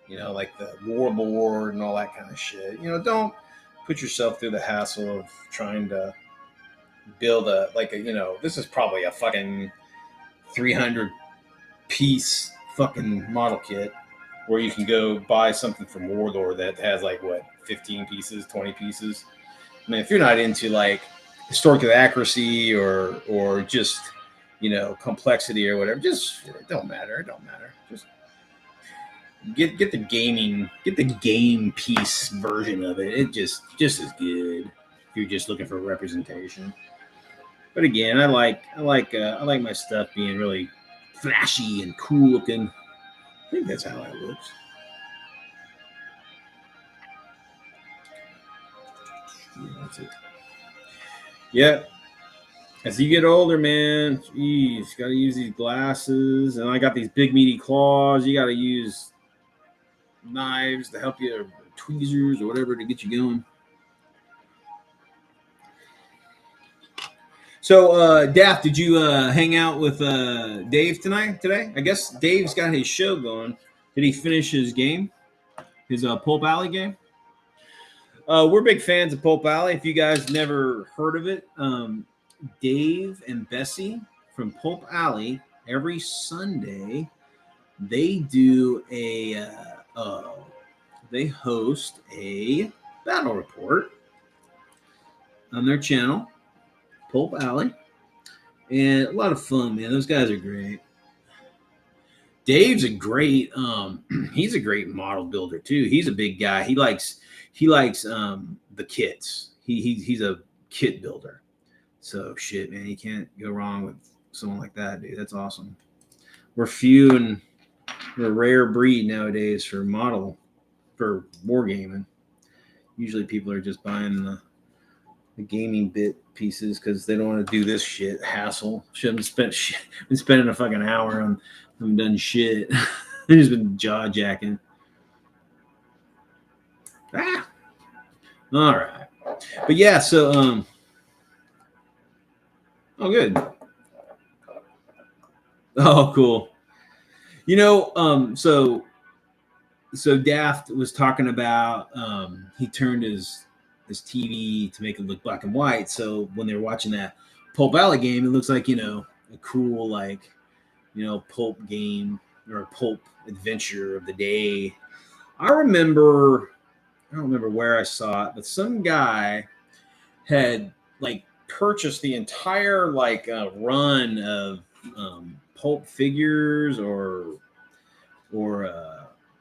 Like the warboard and all that kind of shit. Don't put yourself through the hassle of trying to build this is probably a fucking 300 piece fucking model kit where you can go buy something from Warlord that has like what 15 pieces, 20 pieces. I mean, if you're not into like historical accuracy or just complexity or whatever, just it don't matter. It don't matter. Just get the game piece version of it. It just as good if you're just looking for representation. But again, I like my stuff being really flashy and cool looking. I think that's how it looks. Yeah, that's it. Yeah. As you get older, man, geez, got to use these glasses, and I got these big meaty claws. You got to use knives to help you, or tweezers or whatever to get you going. So, Daft, did you hang out with Dave today? I guess Dave's got his show going. Did he finish his game? His Pulp Alley game? We're big fans of Pulp Alley. If you guys never heard of it, Dave and Bessie from Pulp Alley, every Sunday, they do they host a battle report on their channel, Pulp Alley, and a lot of fun, man. Those guys are great. Dave's a great he's a great model builder too. He's a big guy. He likes the kits. He's a kit builder. So shit, man, you can't go wrong with someone like that, dude. That's awesome. We're few and we're a rare breed nowadays for wargaming. Usually people are just buying the gaming bit pieces because they don't want to do this shit hassle. Been spending a fucking hour on haven't done shit. I've just been jaw jacking. All right. But yeah, so oh good. Oh cool. So Daft was talking about he turned his TV to make it look black and white. So when they were watching that Pulp Alley game, it looks like a cool pulp game or a pulp adventure of the day. I don't remember where I saw it, but some guy had purchased the entire run of pulp figures or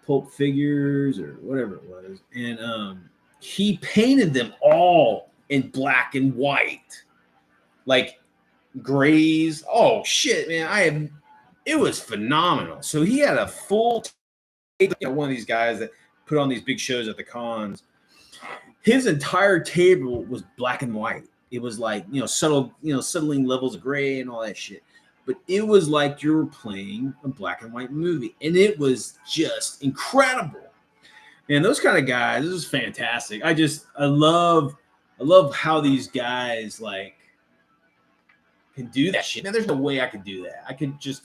pulp figures or whatever it was, and he painted them all in black and white, like grays. Oh shit, man! It was phenomenal. So he had a full, one of these guys that put on these big shows at the cons. His entire table was black and white. It was settling levels of gray and all that shit. But it was like you were playing a black and white movie, and it was just incredible. And those kind of guys, this is fantastic. I love how these guys can do that shit. Now, there's no way I could do that. I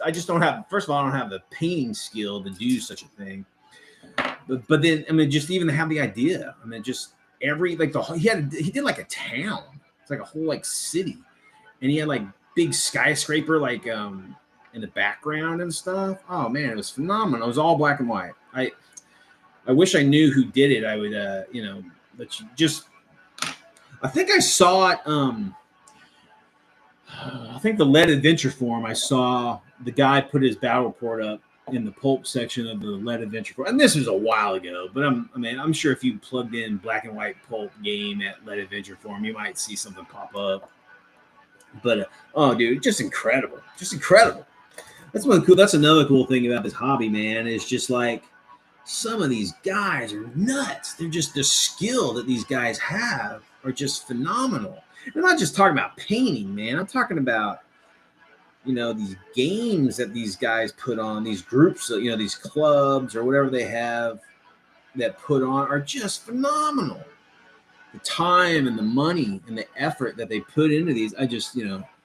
just don't have. First of all, I don't have the painting skill to do such a thing. But then, just even to have the idea. Just every he did like a town. It's like a whole city, and he had big skyscraper in the background and stuff. Oh man, it was phenomenal. It was all black and white. I wish I knew who did it. I would let you just. I think I saw it. I think the Lead Adventure Forum. I saw the guy put his battle report up in the pulp section of the Lead Adventure Forum, and this was a while ago. But I'm sure if you plugged in black and white pulp game at Lead Adventure Forum, you might see something pop up. But oh, dude, just incredible, just incredible. That's one cool. That's another cool thing about this hobby, man. Is just some of these guys are nuts. They're just the skill that these guys have are just phenomenal. I'm not just talking about painting, man. I'm talking about these games that these guys put on, these groups, these clubs or whatever they have that put on are just phenomenal. The time and the money and the effort that they put into these,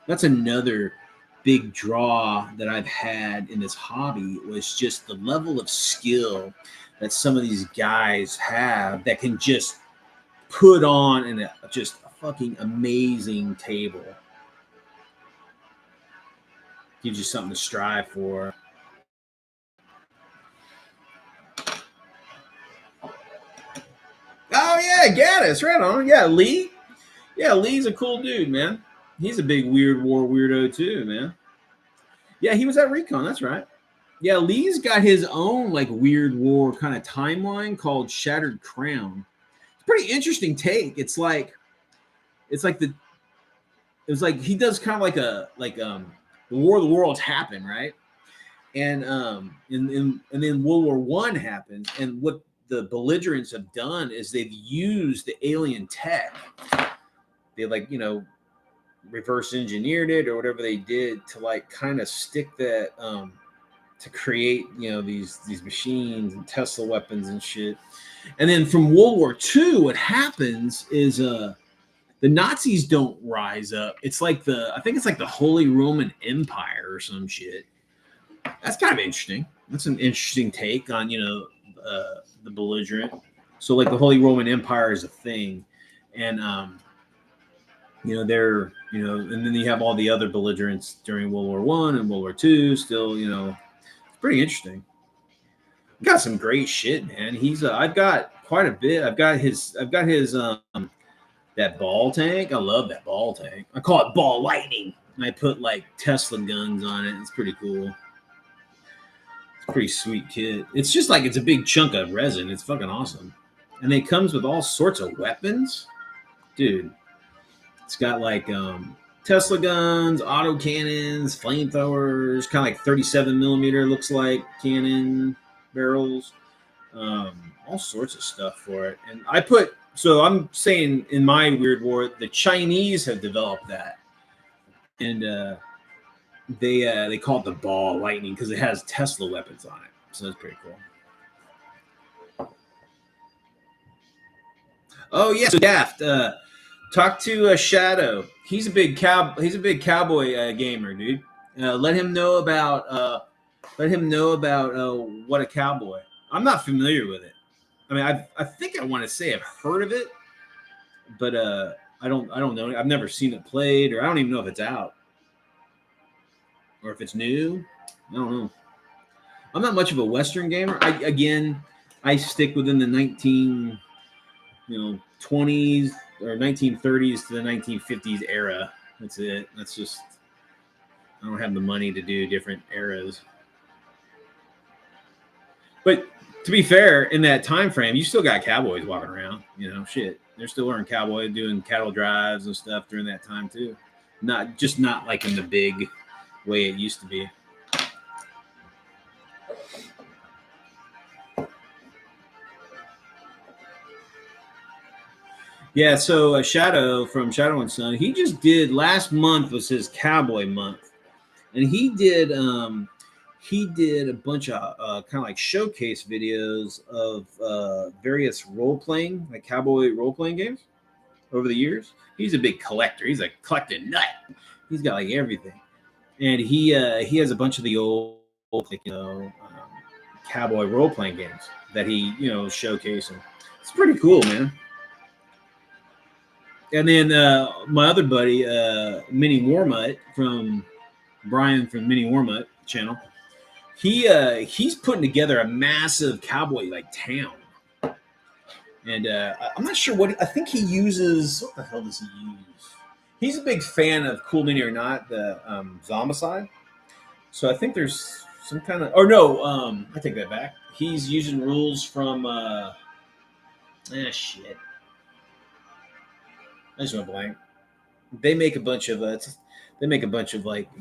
that's another big draw that I've had in this hobby was just the level of skill that some of these guys have that can just put on just a fucking amazing table. Gives you something to strive for. yeah, Gaddis, right on. Yeah, Lee. Yeah, Lee's a cool dude, man. He's a big weird war weirdo too, man. Yeah, he was at Recon. That's right. Yeah, Lee's got his own like weird war kind of timeline called Shattered Crown. It's a pretty interesting take. It's like he does kind of like the War of the Worlds happen, right? And then World War One happens, and what the belligerents have done is they've used the alien tech. They reverse engineered it or whatever they did to like kind of stick that to create these machines and Tesla weapons and shit. And then from World War II, what happens is the Nazis don't rise up. It's like I think it's like the Holy Roman Empire or some shit. That's kind of interesting. That's an interesting take on the belligerent. So like the Holy Roman Empire is a thing, and they're and then you have all the other belligerents during World War One and World War Two. Still, it's pretty interesting. Got some great shit, man. I've got quite a bit. I've got his that ball tank. I love that ball tank. I call it ball lightning. And I put like Tesla guns on it. It's pretty cool. It's a pretty sweet kit. It's just like it's a big chunk of resin. It's fucking awesome. And it comes with all sorts of weapons. Dude. It's got like Tesla guns, auto cannons, flamethrowers, kind of like 37 millimeter looks like cannon barrels, all sorts of stuff for it. And I'm saying in my weird war, the Chinese have developed that, and they call it the ball lightning because it has Tesla weapons on it. So that's pretty cool. Oh yeah, so Daft. Talk to Shadow. He's a big cowboy gamer, dude. Let him know about what a cowboy. I'm not familiar with it. I mean, I think I want to say I've heard of it, but I don't know. I've never seen it played, or I don't even know if it's out or if it's new. I don't know. I'm not much of a Western gamer. I stick within the 20s or 1930s to the 1950s era. That's it. That's just, I don't have the money to do different eras. But to be fair, in that time frame, you still got cowboys walking around. Shit. They're still wearing cowboy, doing cattle drives and stuff during that time too. Not like in the big way it used to be. Yeah, so Shadow from Shadow and Son, he just did last month was his cowboy month, and he did a bunch of kind of like showcase videos of various role playing, like cowboy role playing games over the years. He's a big collector. He's a collecting nut. He's got like everything, and he has a bunch of the old cowboy role playing games that he showcasing. It's pretty cool, man. And then my other buddy, Mini Warmutt from Brian from Mini Warmutt channel, he's putting together a massive cowboy like town. And I'm not sure I think he uses. What the hell does he use? He's a big fan of Cool Mini or Not, the Zombicide. So I think there's some kind of. Or no, I take that back. He's using rules from. Shit. I just went blank. They make a bunch of like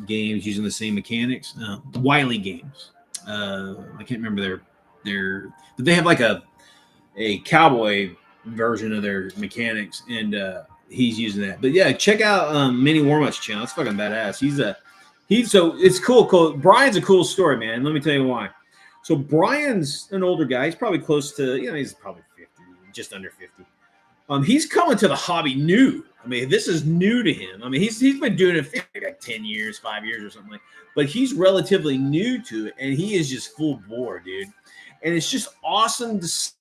games using the same mechanics. WWII games. I can't remember they have like a cowboy version of their mechanics, and he's using that. But yeah, check out Mini Warmutt's channel. It's fucking badass. So it's cool. Brian's a cool story, man. Let me tell you why. So Brian's an older guy. He's probably close to he's probably 50, just under 50. He's coming to the hobby new. I mean, this is new to him. I mean, he's been doing it for like 10 years, 5 years or something like. But he's relatively new to it, and he is just full bore, dude. And it's just awesome to see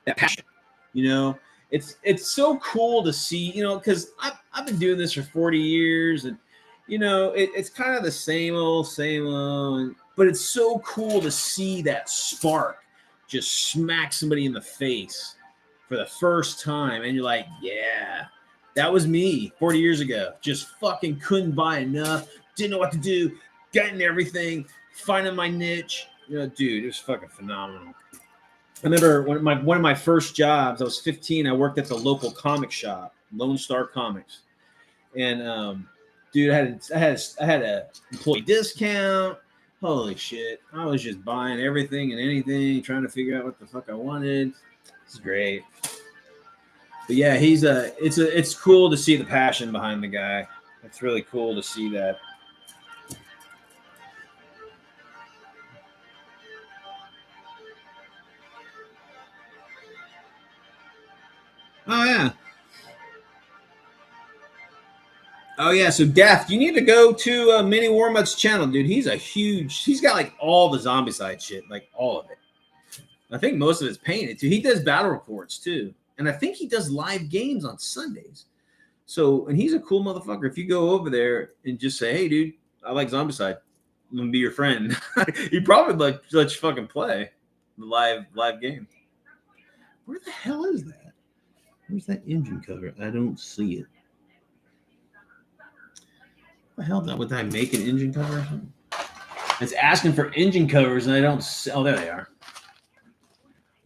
that passion. It's so cool to see. Because I've been doing this for 40 years, and it's kind of the same old, but it's so cool to see that spark just smack somebody in the face. for the first time, and you're like, yeah, that was me 40 years ago. Just fucking couldn't buy enough, didn't know what to do, getting everything, finding my niche. Dude, it was fucking phenomenal. I remember one of my first jobs. I was 15. I worked at the local comic shop, Lone Star Comics, and dude, I had a employee discount. Holy shit! I was just buying everything and anything, trying to figure out what the fuck I wanted. It's great. But yeah, it's cool to see the passion behind the guy. It's really cool to see that. Oh yeah. Oh yeah. So Death, you need to go to Mini Warmutt's channel, dude. He's got like all the zombie side shit, like all of it. I think most of it's painted too. He does battle reports too. And I think he does live games on Sundays. So, and he's a cool motherfucker. If you go over there and just say, "Hey, dude, I like Zombicide. I'm gonna be your friend," he probably let you fucking play the live game. Where the hell is that? Where's that engine cover? I don't see it. What the hell? Would I make an engine cover? It's asking for engine covers, and I don't. Oh, there they are.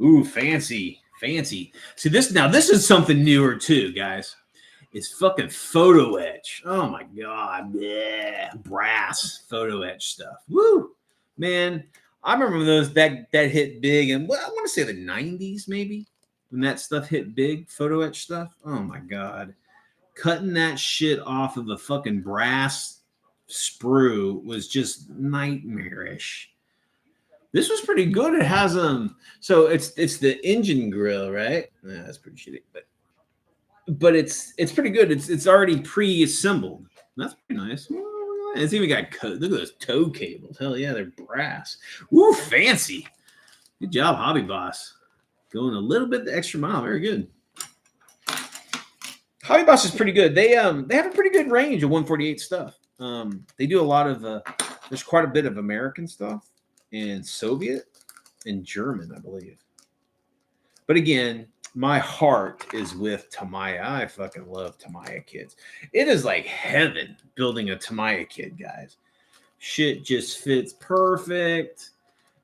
Ooh, fancy. See this now. This is something newer too, guys. It's fucking photo etch. Oh my god, yeah, brass photo etch stuff. Woo, man! I remember that hit big, and I want to say the '90s maybe when that stuff hit big. Photo etch stuff. Oh my god, cutting that shit off of a fucking brass sprue was just nightmarish. This was pretty good. It has so it's the engine grill, right? Yeah, that's pretty shitty, but it's pretty good. It's already pre-assembled. That's pretty nice. It's even got look at those tow cables. Hell yeah, they're brass. Ooh, fancy. Good job, Hobby Boss. Going a little bit the extra mile. Very good. Hobby Boss is pretty good. They have a pretty good range of 148 stuff. They do a lot of there's quite a bit of American stuff and Soviet and German, I believe. But again, my heart is with Tamiya. I fucking love Tamiya kids. It is like heaven building a Tamiya kid, guys. Shit just fits perfect.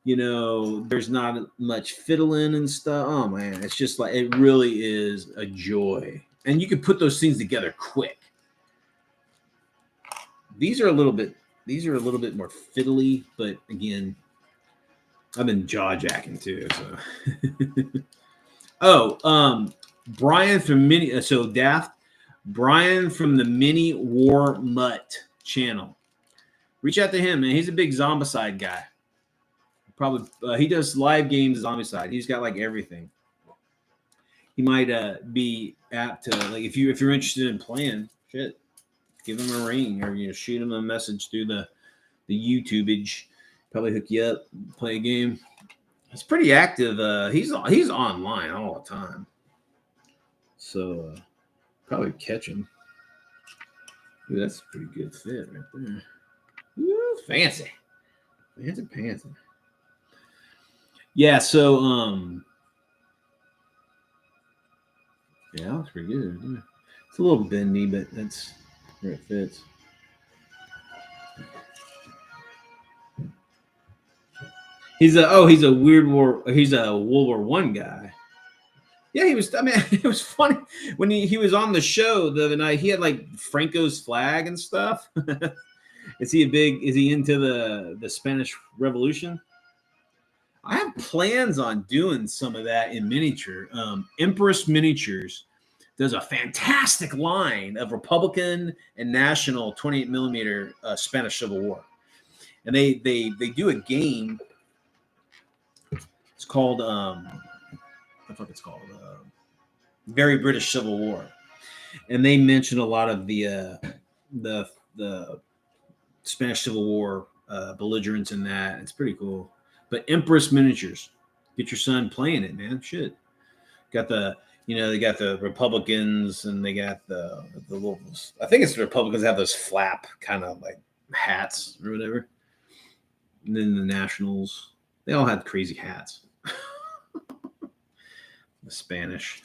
There's not much fiddling and stuff. Oh man, it's just like it really is a joy. And you can put those things together quick. These are a little bit more fiddly, but again, I've been jaw jacking too. So, Brian from Daft, Brian from the Mini War Mutt channel. Reach out to him, man. He's a big Zombicide guy. Probably he does live games Zombicide. He's got like everything. He might be apt to like if you're interested in playing, shit, give him a ring or shoot him a message through the YouTubeage. Probably hook you up, play a game. He's pretty active. He's online all the time, so probably catch him. Ooh, that's a pretty good fit right there. Ooh, fancy. Yeah. So yeah, that's pretty good. Yeah. It's a little bendy, but that's where it fits. He's a World War One guy. Yeah, he was. I mean, it was funny when he was on the show the other night. He had like Franco's flag and stuff. Is he into the Spanish Revolution? I have plans on doing some of that in miniature. Empress Miniatures does a fantastic line of Republican and National 28 millimeter Spanish Civil War, and they do a game. It's called what the fuck it's called? Very British Civil War, and they mention a lot of the Spanish Civil War belligerents in that. It's pretty cool. But Empress Miniatures, get your son playing it, man. Shit, got they got the Republicans and they got the little. I think it's the Republicans have those flap kind of like hats or whatever. And then the Nationals, they all had crazy hats. The Spanish.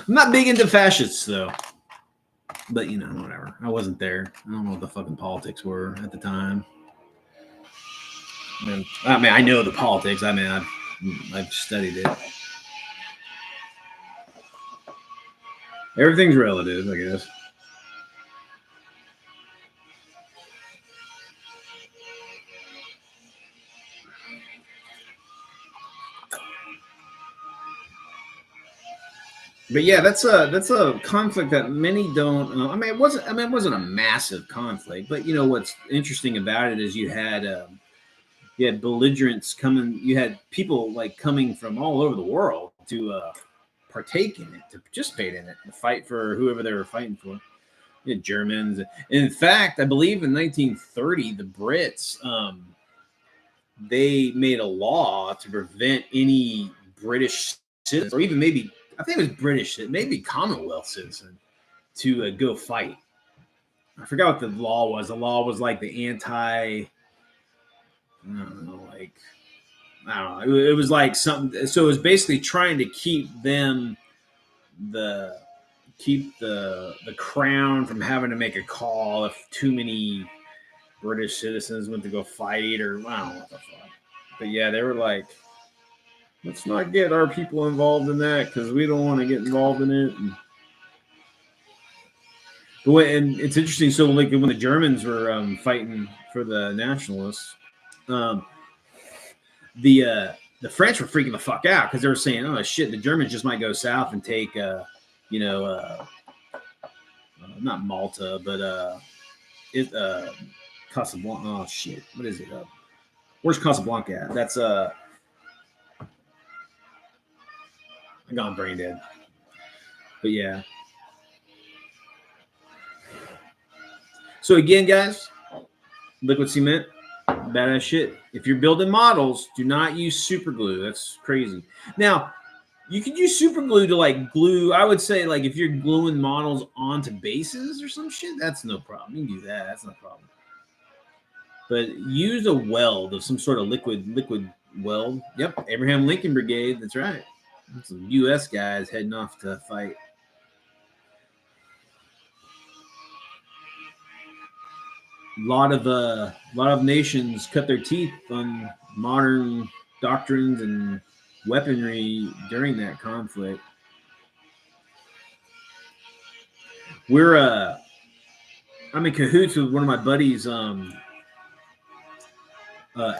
I'm not big into fascists though, but you know, whatever. I wasn't there. I don't know what the fucking politics were at the time. I mean, I know the politics. I mean, I've studied it. Everything's relative, I guess. But yeah, that's a conflict that many don't. I mean, it wasn't a massive conflict, but you know what's interesting about it is you had belligerents coming. You had people like coming from all over the world to partake in it, to participate in it, to fight for whoever they were fighting for. You had Germans. In fact, I believe in 1930, the Brits they made a law to prevent any British citizens, or even maybe I think it was British, maybe Commonwealth citizen, to go fight. I forgot what the law was. The law was like the anti, I don't know, like I don't know. It was like something. So it was basically trying to keep them the the crown from having to make a call if too many British citizens went to go fight, or I don't know what the fuck. But yeah, they were like, let's not get our people involved in that because we don't want to get involved in it. And it's interesting. So, like when the Germans were fighting for the nationalists, um, the French were freaking the fuck out because they were saying, "Oh shit, the Germans just might go south and take, you know, not Malta, but Casablanca. Oh shit, what is it? Where's Casablanca at? That's I got brain dead. But yeah. So again, guys, liquid cement, badass shit. If you're building models, do not use super glue. That's crazy. Now, you could use super glue to like glue. I would say like if you're gluing models onto bases or some shit, that's no problem. You can do that. That's no problem. But use a weld of some sort of liquid weld. Yep, Abraham Lincoln Brigade. That's right. Some U.S. guys heading off to fight. A lot of nations cut their teeth on modern doctrines and weaponry during that conflict. I'm in cahoots with one of my buddies,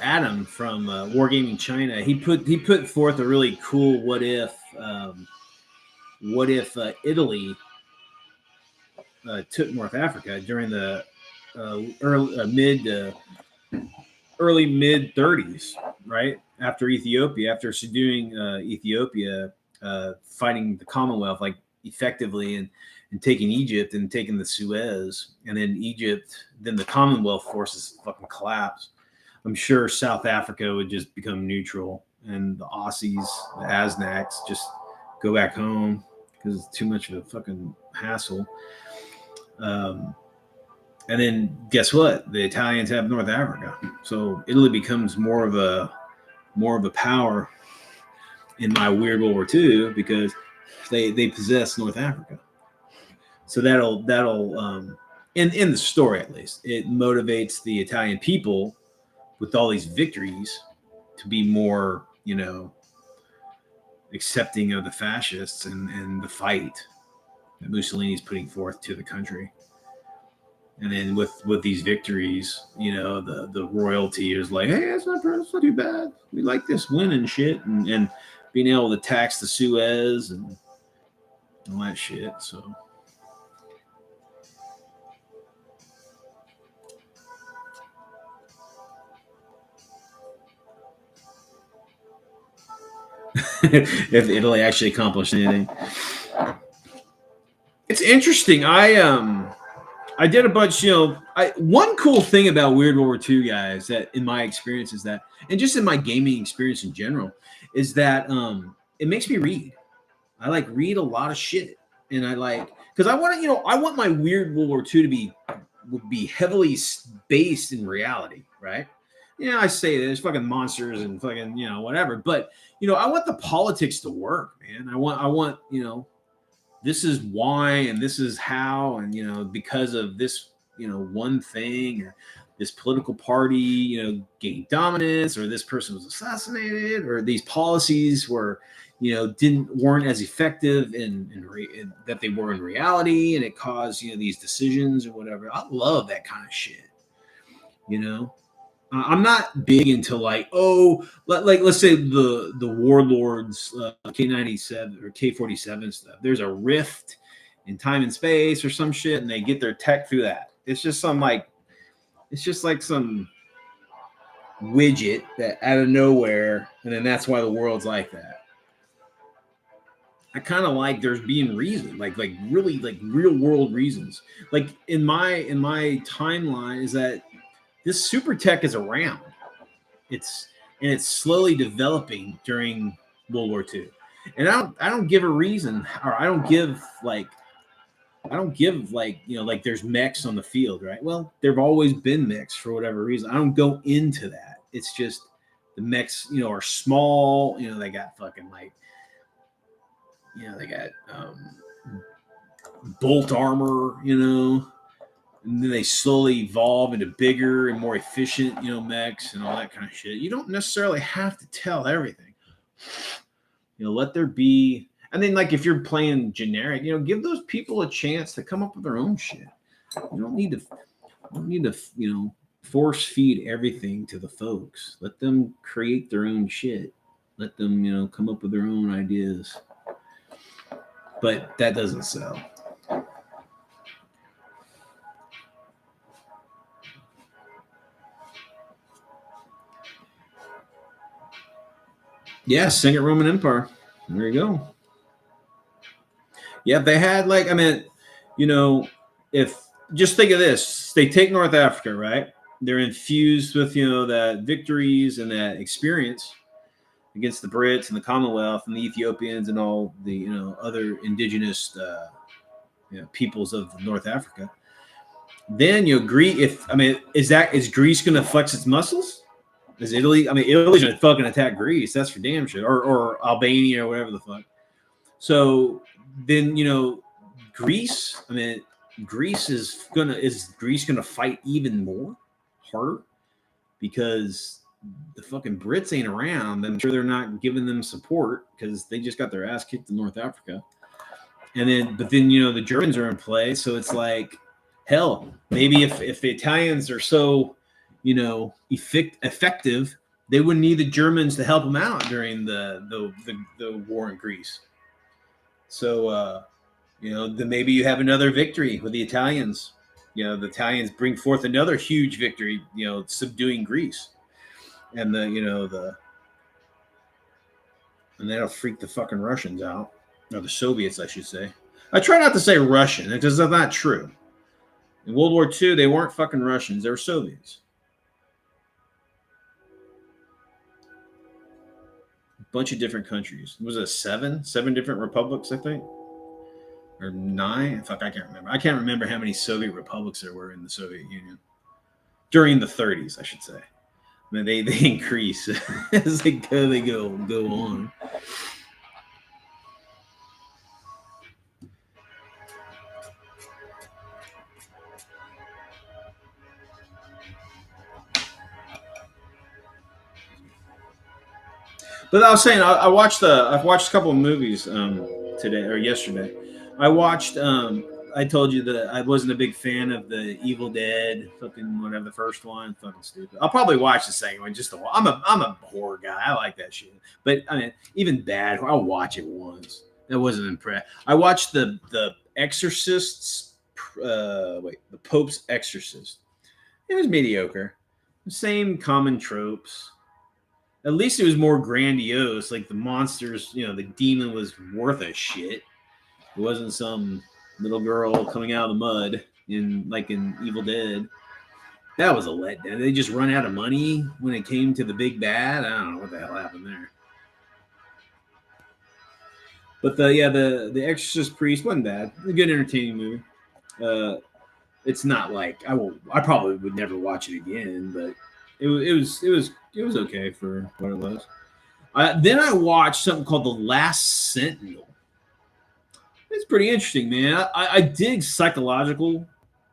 Adam from Wargaming China. He put forth a really cool what if Italy took North Africa during the early mid 30s, right after Ethiopia, after subduing Ethiopia, fighting the Commonwealth like effectively, and taking Egypt and taking the Suez, and then the Commonwealth forces fucking collapse. I'm sure South Africa would just become neutral, and the Aussies, the Asnaks, just go back home because it's too much of a fucking hassle. And then guess what? The Italians have North Africa, so Italy becomes more of a power in my weird World War II because they possess North Africa. So that'll in the story at least, it motivates the Italian people with all these victories to be more, accepting of the fascists and the fight that Mussolini's putting forth to the country. And then with these victories, the royalty is like, hey, it's not too bad. We like this winning shit, and being able to tax the Suez and all that shit. So. If Italy actually accomplished anything, it's interesting. I did a bunch. One cool thing about Weird World War II, guys, that in my experience is that, and just in my gaming experience in general, is that it makes me read. I like read a lot of shit, and I like because I want to, I want my Weird World War II would be heavily based in reality, right? I say there's fucking monsters and fucking whatever, but I want the politics to work, man. I want this is why and this is how, and because of this one thing, or this political party gained dominance, or this person was assassinated, or these policies were weren't as effective in that they were in reality, and it caused these decisions or whatever. I love that kind of shit. I'm not big into let's say the warlords K97 or K47 stuff. There's a rift in time and space or some shit, and they get their tech through that. It's just like some widget that out of nowhere, and then that's why the world's like that. I kind of like there's being reason, like really like real world reasons. Like in my timeline is that this super tech is around. It's slowly developing during World War II, and I don't give a reason, or I don't give like like there's mechs on the field, right? Well, there've always been mechs for whatever reason. I don't go into that. It's just the mechs, are small. They got fucking like, they got bolt armor, and then they slowly evolve into bigger and more efficient, mechs and all that kind of shit. You don't necessarily have to tell everything. Let there be. And then, like, if you're playing generic, give those people a chance to come up with their own shit. You don't need to, force feed everything to the folks. Let them create their own shit. Let them, come up with their own ideas. But that doesn't sell. Yeah, Second Roman Empire. There you go. Yeah, they had if just think of this, they take North Africa, right? They're infused with that victories and that experience against the Brits and the Commonwealth and the Ethiopians and all the other indigenous peoples of North Africa. Then Greece. Is Greece going to flex its muscles? Is Italy? Italy's going to fucking attack Greece. That's for damn shit. Or Albania or whatever the fuck. So then Greece. Is Greece gonna fight even more harder because the fucking Brits ain't around? I'm sure they're not giving them support because they just got their ass kicked in North Africa. But then the Germans are in play, so it's like, hell, maybe if the Italians are so effective, they wouldn't need the Germans to help them out during the war in Greece. So then maybe you have another victory with the Italians. The Italians bring forth another huge victory, subduing Greece, and and that'll freak the fucking Russians out, or the Soviets, I should say. I try not to say Russian because that's not true. In World War II, they weren't fucking Russians; they were Soviets. A bunch of different countries. Was it seven different republics? I think. Or 9? Fuck, I can't remember. I can't remember how many Soviet republics there were in the Soviet Union during the 30s, I should say. They increase as they go on. But I was saying, I've watched a couple of movies today or yesterday. I watched. I told you that I wasn't a big fan of the Evil Dead, fucking whatever, the first one. Fucking stupid. I'll probably watch the second one just to. I'm a horror guy. I like that shit. But even bad, I'll watch it once. That wasn't impressed. I watched the Exorcist's. The Pope's Exorcist. It was mediocre. The same common tropes. At least it was more grandiose. Like the monsters, the demon was worth a shit. It wasn't some little girl coming out of the mud in Evil Dead. That was a letdown. They just run out of money when it came to the big bad. I don't know what the hell happened there. But the Exorcist Priest wasn't bad. A good entertaining movie. It's not like I probably would never watch it again, but it was okay for what it was. Then I watched something called The Last Sentinel. It's pretty interesting, man. I dig psychological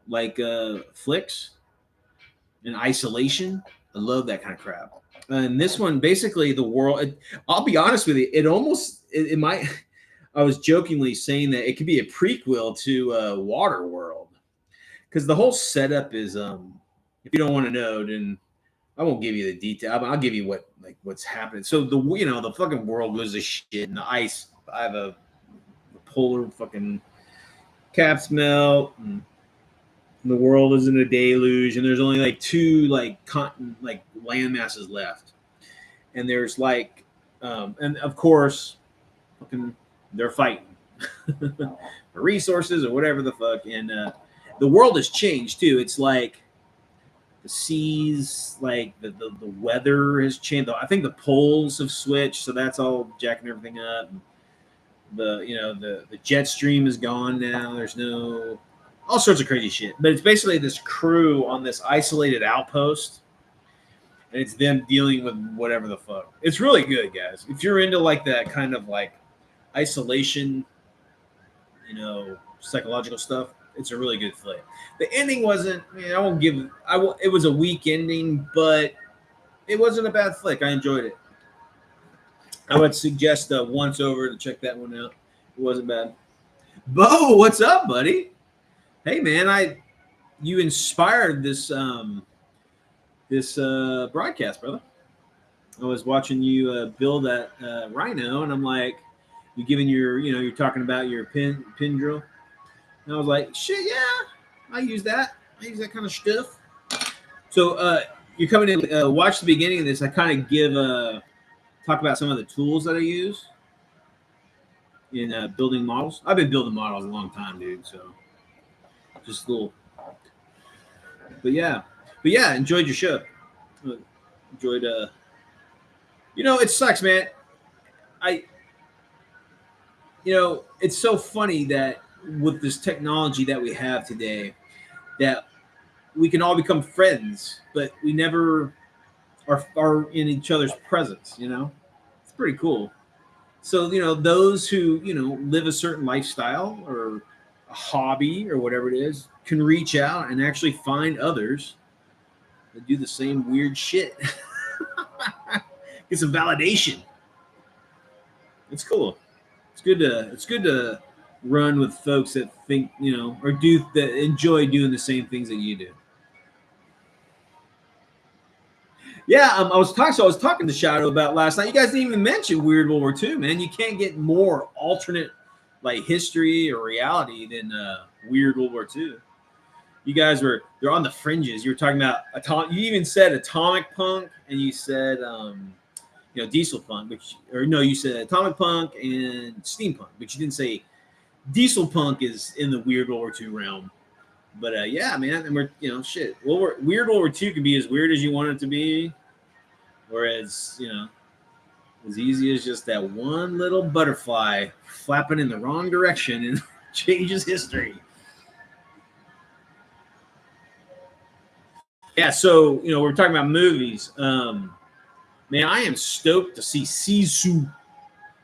like flicks and isolation. I love that kind of crap. And this one, basically, the world. I'll be honest with you. It almost it might. I was jokingly saying that it could be a prequel to Waterworld because the whole setup is. If you don't want to know, then I won't give you the detail. I'll give you what's happening. So the fucking world goes to shit and the ice. I have a polar fucking caps melt. And the world is in a deluge, and there's only like two land masses left, and there's and of course, fucking they're fighting for resources or whatever the fuck, and the world has changed too. It's like the seas, like the weather has changed. I think the poles have switched, so that's all jacking everything up. The jet stream is gone now. There's no all sorts of crazy shit. But it's basically this crew on this isolated outpost, and it's them dealing with whatever the fuck. It's really good, guys. If you're into like that kind of like isolation, psychological stuff, it's a really good flick. The ending wasn't. I won't give. It was a weak ending, but it wasn't a bad flick. I enjoyed it. I would suggest once over to check that one out. It wasn't bad. Bo, what's up, buddy? Hey, man, you inspired this broadcast, brother. I was watching you build that rhino, and I'm like, you're talking about your pin drill, and I was like, shit, yeah, I use that. I use that kind of stuff. So you're coming in. Watch the beginning of this. I kind of talk about some of the tools that I use in building models. I've been building models a long time, dude. So just a little, but yeah, enjoyed your show. Enjoyed. It sucks, man. It's so funny that with this technology that we have today, that we can all become friends, but we never are in each other's presence. It's pretty cool. So those who live a certain lifestyle or a hobby or whatever it is can reach out and actually find others that do the same weird shit. Get some validation. It's cool. It's good to run with folks that think or that enjoy doing the same things that you do. Yeah, I was talking to Shadow about last night. You guys didn't even mention Weird World War II, man. You can't get more alternate like history or reality than Weird World War II. You guys they're on the fringes. You were talking about you even said atomic punk, and you said diesel punk, you said atomic punk and steampunk, but you didn't say diesel punk is in the Weird World War II realm. But yeah, man, and we're shit. Weird World War II can be as weird as you want it to be, whereas as easy as just that one little butterfly flapping in the wrong direction and changes history. Yeah, so we're talking about movies. Man, I am stoked to see Sisu.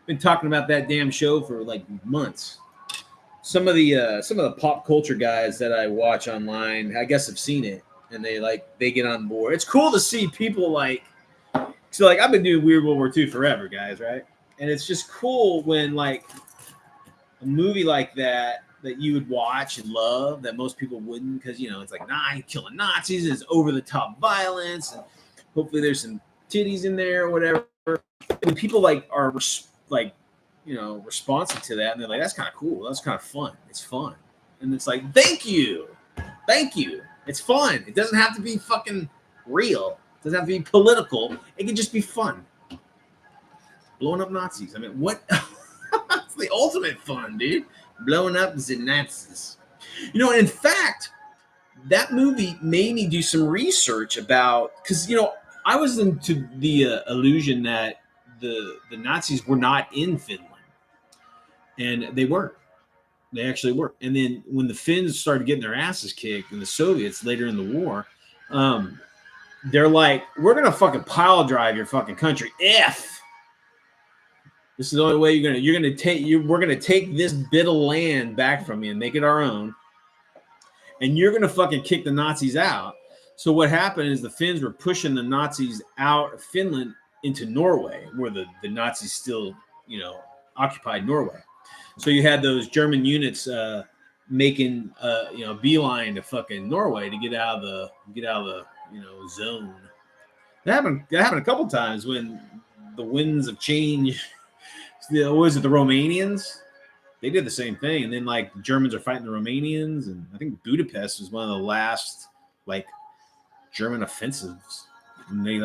Been talking about that damn show for like months. Some of the pop culture guys that I watch online, I guess, have seen it, and they get on board. It's cool to see people so I've been doing Weird World War II forever, guys, right? And it's just cool when like a movie like that you would watch and love that most people wouldn't, because it's like killing Nazis, and it's over the top violence, and hopefully there's some titties in there or whatever. And people are responsive to that, and they're like, that's kind of cool, that's kind of fun, it's fun. And it's like, thank you, it's fun. It doesn't have to be fucking real, it doesn't have to be political, it can just be fun. Blowing up Nazis, I mean, what? It's the ultimate fun, dude. Blowing up the Nazis. In fact, that movie made me do some research about, because I was into the illusion that the Nazis were not in Finland. And they weren't. They actually were. And then when the Finns started getting their asses kicked, and the Soviets later in the war, they're like, we're going to fucking pile drive your fucking country if This is the only way we're gonna take this bit of land back from you and make it our own. And you're gonna fucking kick the Nazis out. So what happened is the Finns were pushing the Nazis out of Finland into Norway, where the Nazis still, occupied Norway. So you had those German units making beeline to fucking Norway to get out of the zone. That happened a couple times when the winds of change. Was it the Romanians? They did the same thing, and then like the Germans are fighting the Romanians, and I think Budapest was one of the last like German offensives, and they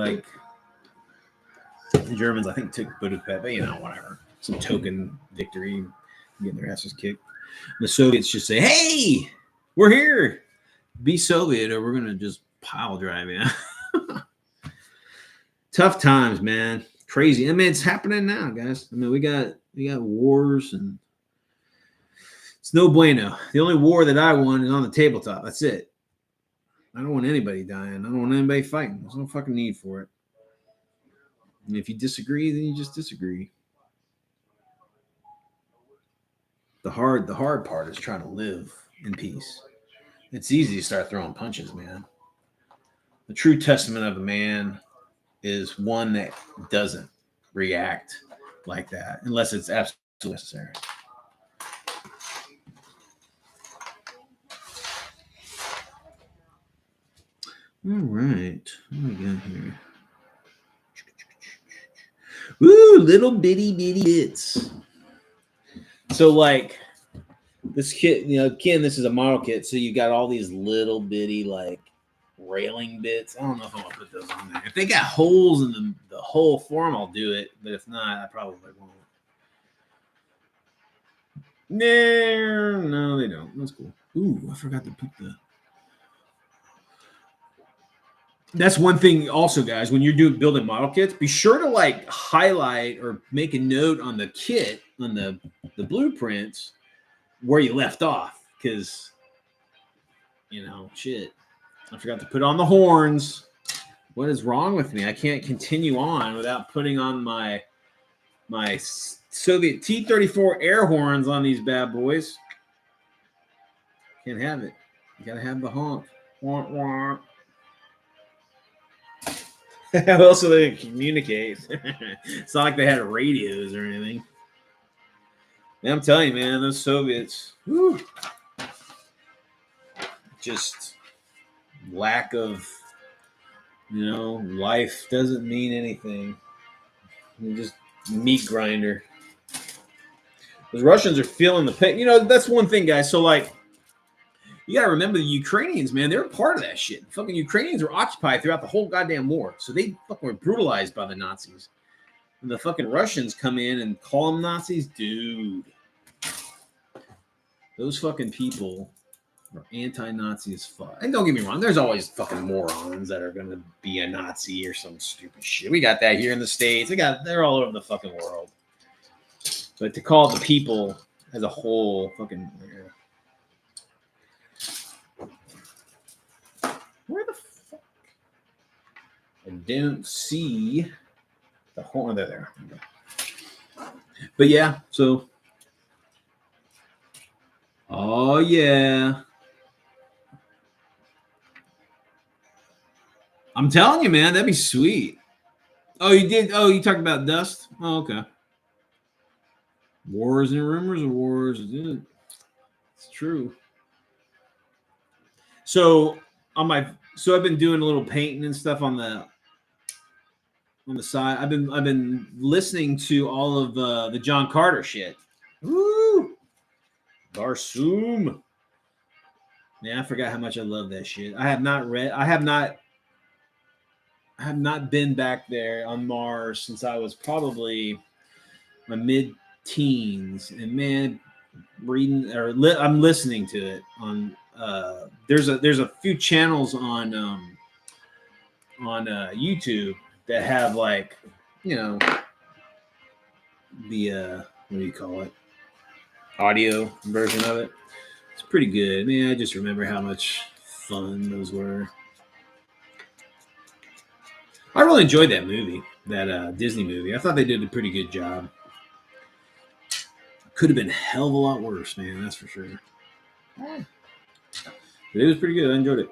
the Germans I think took Budapest, but whatever, some token victory, getting their asses kicked. The Soviets just say, "Hey, we're here, be Soviet, or we're gonna just pile drive you." Tough times, man. Crazy. I mean, it's happening now, guys. I mean, we got wars, and it's no bueno. The only war that I won is on the tabletop. That's it. I don't want anybody dying. I don't want anybody fighting. There's no fucking need for it. And if you disagree, then you just disagree. The hard part is trying to live in peace. It's easy to start throwing punches, man. The true testament of a man is one that doesn't react like that unless it's absolutely necessary. All right. What do we got here? Woo, little bitty bits. So like this kit, Ken, this is a model kit. So you got all these little bitty like railing bits. I don't know if I'm gonna put those on there. If they got holes in the hole for them, I'll do it. But if not, I probably won't. No, they don't. That's cool. Ooh, I forgot to put the. That's one thing also, guys, when you're building model kits, be sure to like highlight or make a note on the kit, on the blueprints, where you left off. Because, shit. I forgot to put on the horns. What is wrong with me? I can't continue on without putting on my Soviet T34 air horns on these bad boys. Can't have it. You gotta have the honk. Wah, wah. How else do they communicate? It's not like they had radios or anything. And I'm telling you, man, those Soviets, whew, just lack of, life doesn't mean anything. You're just meat grinder. Those Russians are feeling the pain. That's one thing, guys. So, like, you got to remember the Ukrainians, man. They're part of that shit. Fucking Ukrainians were occupied throughout the whole goddamn war. So they fucking were brutalized by the Nazis. And the fucking Russians come in and call them Nazis. Dude. Those fucking people are anti-Nazi as fuck. And don't get me wrong. There's always fucking morons that are going to be a Nazi or some stupid shit. We got that here in the States. They're all over the fucking world. But to call the people as a whole fucking... Where the fuck? I don't see the horn. There. But yeah, so. Oh, yeah. I'm telling you, man, that'd be sweet. Oh, you did? Oh, you talked about dust? Oh, okay. Wars and rumors of wars. It's true. So I've been doing a little painting and stuff on the side. I've been listening to all of the John Carter shit. Woo! Barsoom. Man, I forgot how much I love that shit. I have not been back there on Mars since I was probably my mid-teens, and man, I'm listening to it on. There's a few channels on YouTube that have like, the what do you call it? Audio version of it. It's pretty good. Man, I just remember how much fun those were. I really enjoyed that movie, that Disney movie. I thought they did a pretty good job. Could have been a hell of a lot worse, man. That's for sure. But it was pretty good. I enjoyed it.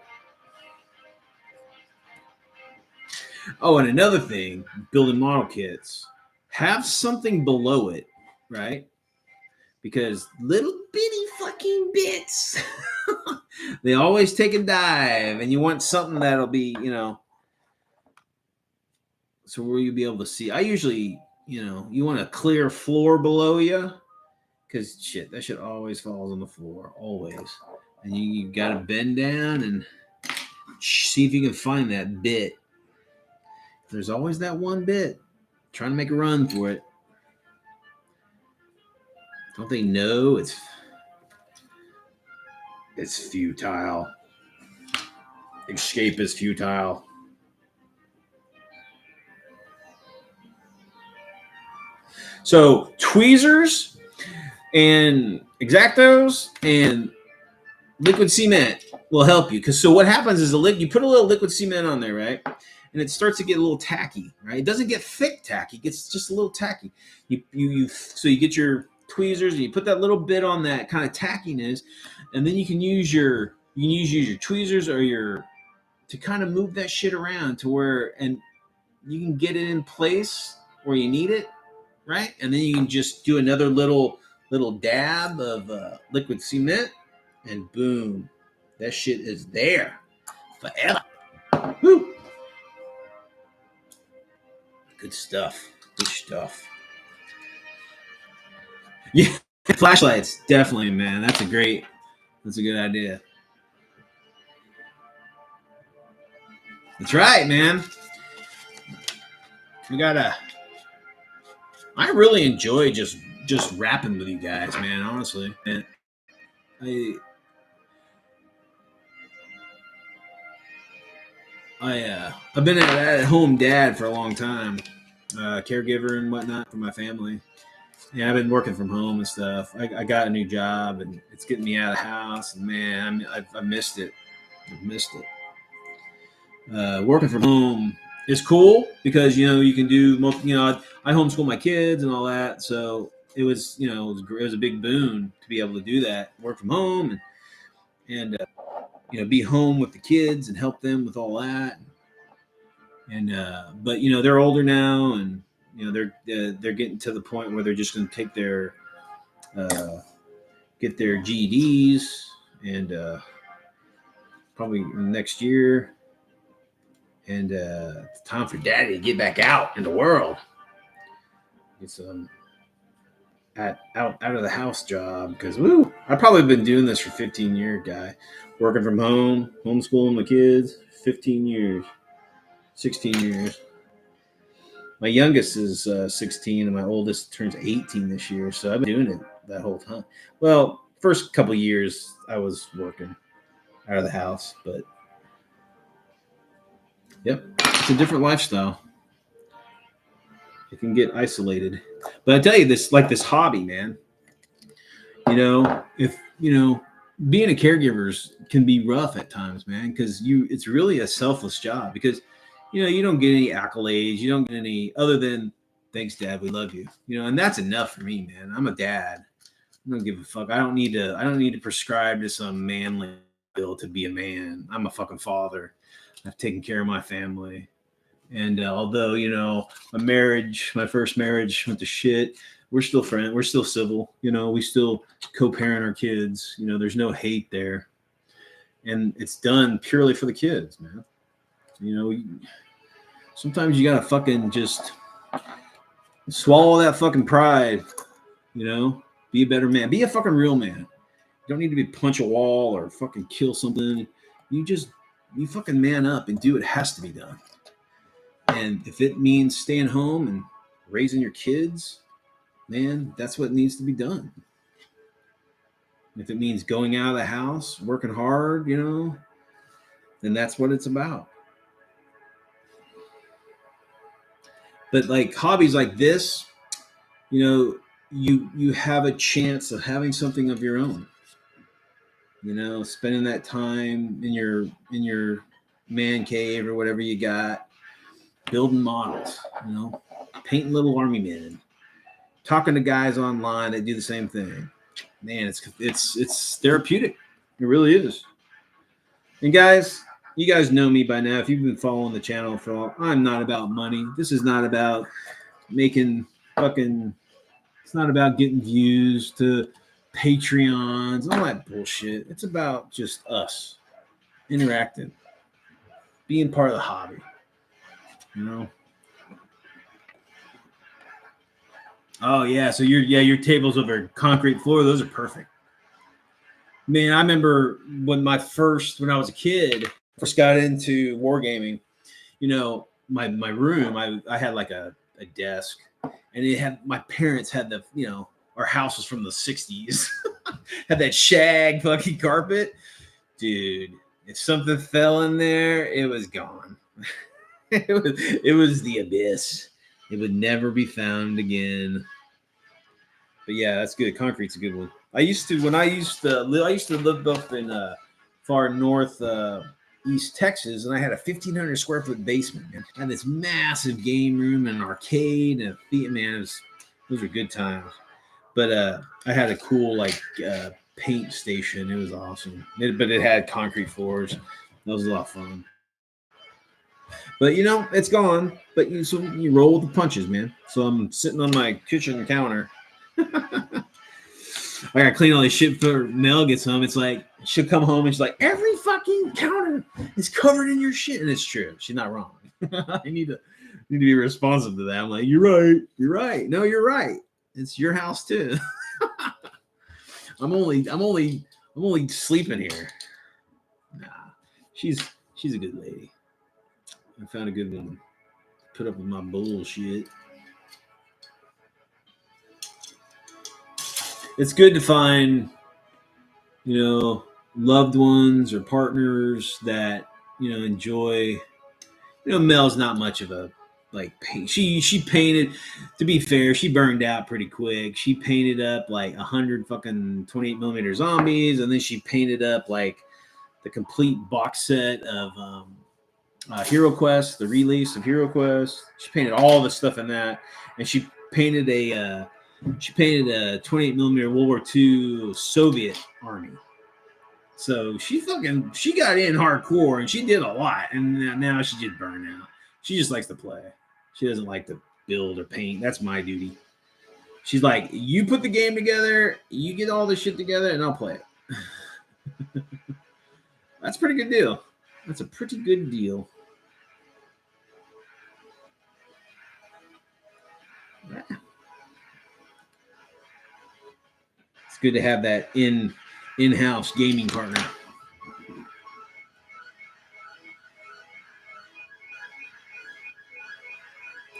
Oh, and another thing, building model kits, have something below it, right? Because little bitty fucking bits, they always take a dive, and you want something that'll be, so where you'll be able to see. I usually, you want a clear floor below you, because shit, that shit always falls on the floor, always. And you got to bend down and see if you can find that bit. There's always that one bit. Trying to make a run for it. Don't they know it's futile? Escape is futile. So tweezers and X-Actos and liquid cement will help you. Because so what happens is you put a little liquid cement on there, right? And it starts to get a little tacky, right? It doesn't get thick tacky; it gets just a little tacky. So you get your tweezers and you put that little bit on that kind of tackiness, and then you can use your tweezers or to kind of move that shit around to where, and you can get it in place where you need it, right? And then you can just do another little dab of liquid cement, and boom, that shit is there forever. Woo. Good stuff. Good stuff. Yeah, flashlights, definitely, man. That's a good idea. That's right, man. I really enjoy just rapping with you guys, man, honestly. And I've been at home dad for a long time, caregiver and whatnot for my family. Yeah, I've been working from home and stuff. I got a new job, and it's getting me out of the house. And man, I missed it. I missed it. Working from home is cool because you can do most. I homeschool my kids and all that, so it was it was a big boon to be able to do that, work from home and be home with the kids and help them with all that. And but they're older now, and they're getting to the point where they're just going to take their get their GEDs and probably next year. And it's time for daddy to get back out in the world. Get some out of the house job, because I've probably been doing this for 15 years, guy. Working from home, homeschooling my kids, 15 years, 16 years. My youngest is 16, and my oldest turns 18 this year. So I've been doing it that whole time. Well, first couple of years I was working out of the house, but yep, it's a different lifestyle. You can get isolated. But I tell you this hobby, man. If being a caregiver can be rough at times, man, because it's really a selfless job, because you don't get any accolades, you don't get any other than thanks, Dad, we love you. And that's enough for me, man. I'm a dad. I don't give a fuck. I don't need to prescribe to some manly bill to be a man. I'm a fucking father. I've taken care of my family. And although my first marriage went to shit, we're still friends. We're still civil. We still co-parent our kids. There's no hate there, and it's done purely for the kids, man. Sometimes you gotta fucking just swallow that fucking pride. Be a better man. Be a fucking real man. You don't need to be punch a wall or fucking kill something. You fucking man up and do what has to be done. And if it means staying home and raising your kids, man, that's what needs to be done. If it means going out of the house, working hard, then that's what it's about. But like hobbies like this, you have a chance of having something of your own. Spending that time in your man cave or whatever you got, building models, painting little army men, talking to guys online that do the same thing. Man, it's therapeutic. It really is. And guys, you guys know me by now. If you've been following the channel for all, I'm not about money. This is not about making fucking. It's not about getting views to Patreons, all that bullshit. It's about just us interacting, being part of the hobby. You know. Oh yeah, so your tables over concrete floor. Those are perfect. Man, I remember when I was a kid, first got into wargaming. You know, my room, I had like a desk, and it had my parents had our house was from the '60s, had that shag fucking carpet, dude. If something fell in there, it was gone. it was the abyss. It would never be found again. But yeah, that's good. Concrete's a good one. I used to live up in far north East Texas, and I had a 1,500 square foot basement. Man. I had this massive game room and an arcade and a theater. Man, those were good times. But I had a cool paint station. It was awesome. But it had concrete floors. That was a lot of fun. But it's gone. But you roll with the punches, man. So I'm sitting on my kitchen counter. I gotta clean all this shit before Mel gets home. It's like she'll come home and she's like, every fucking counter is covered in your shit, and it's true. She's not wrong. I need to be responsive to that. I'm like, you're right. No, you're right. It's your house too. I'm only sleeping here. Nah, she's a good lady. I found a good woman. Put up with my bullshit. It's good to find, loved ones or partners that, enjoy. Mel's not much of a paint. She painted. To be fair, she burned out pretty quick. She painted up 100 fucking 28mm zombies, and then she painted up the complete box set of Hero Quest, the release of Hero Quest. She painted all the stuff in that, and she painted a 28mm World War II Soviet army. So she got in hardcore, and she did a lot, and now she just burned out. She just likes to play. She doesn't like to build or paint. That's my duty. She's like, you put the game together, you get all this shit together, and I'll play it. That's a pretty good deal. That's a pretty good deal. Yeah. It's good to have that in-house gaming partner.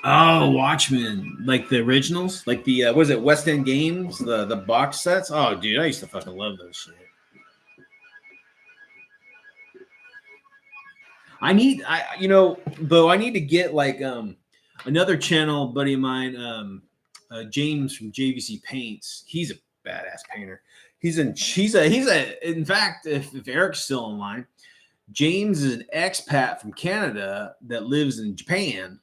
Oh, Watchmen, like the originals, like the was it West End Games, the box sets? Oh, dude, I used to fucking love those shit. I need to get another channel buddy of mine, James from JVC Paints. He's a badass painter. In fact, if Eric's still online, James is an expat from Canada that lives in Japan,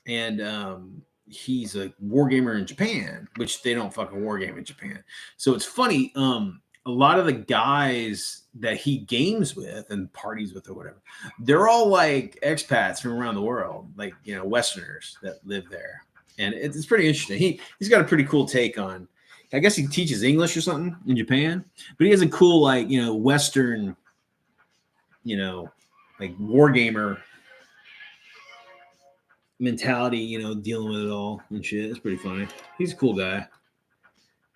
and he's a wargamer in Japan, which they don't fucking wargame in Japan. So it's funny. A lot of the guys that he games with and parties with or whatever, they're all expats from around the world, Westerners that live there, and it's pretty interesting. He's got a pretty cool take on. I guess he teaches English or something in Japan, but he has a cool Western, wargamer mentality, dealing with it all and shit. It's pretty funny. He's a cool guy.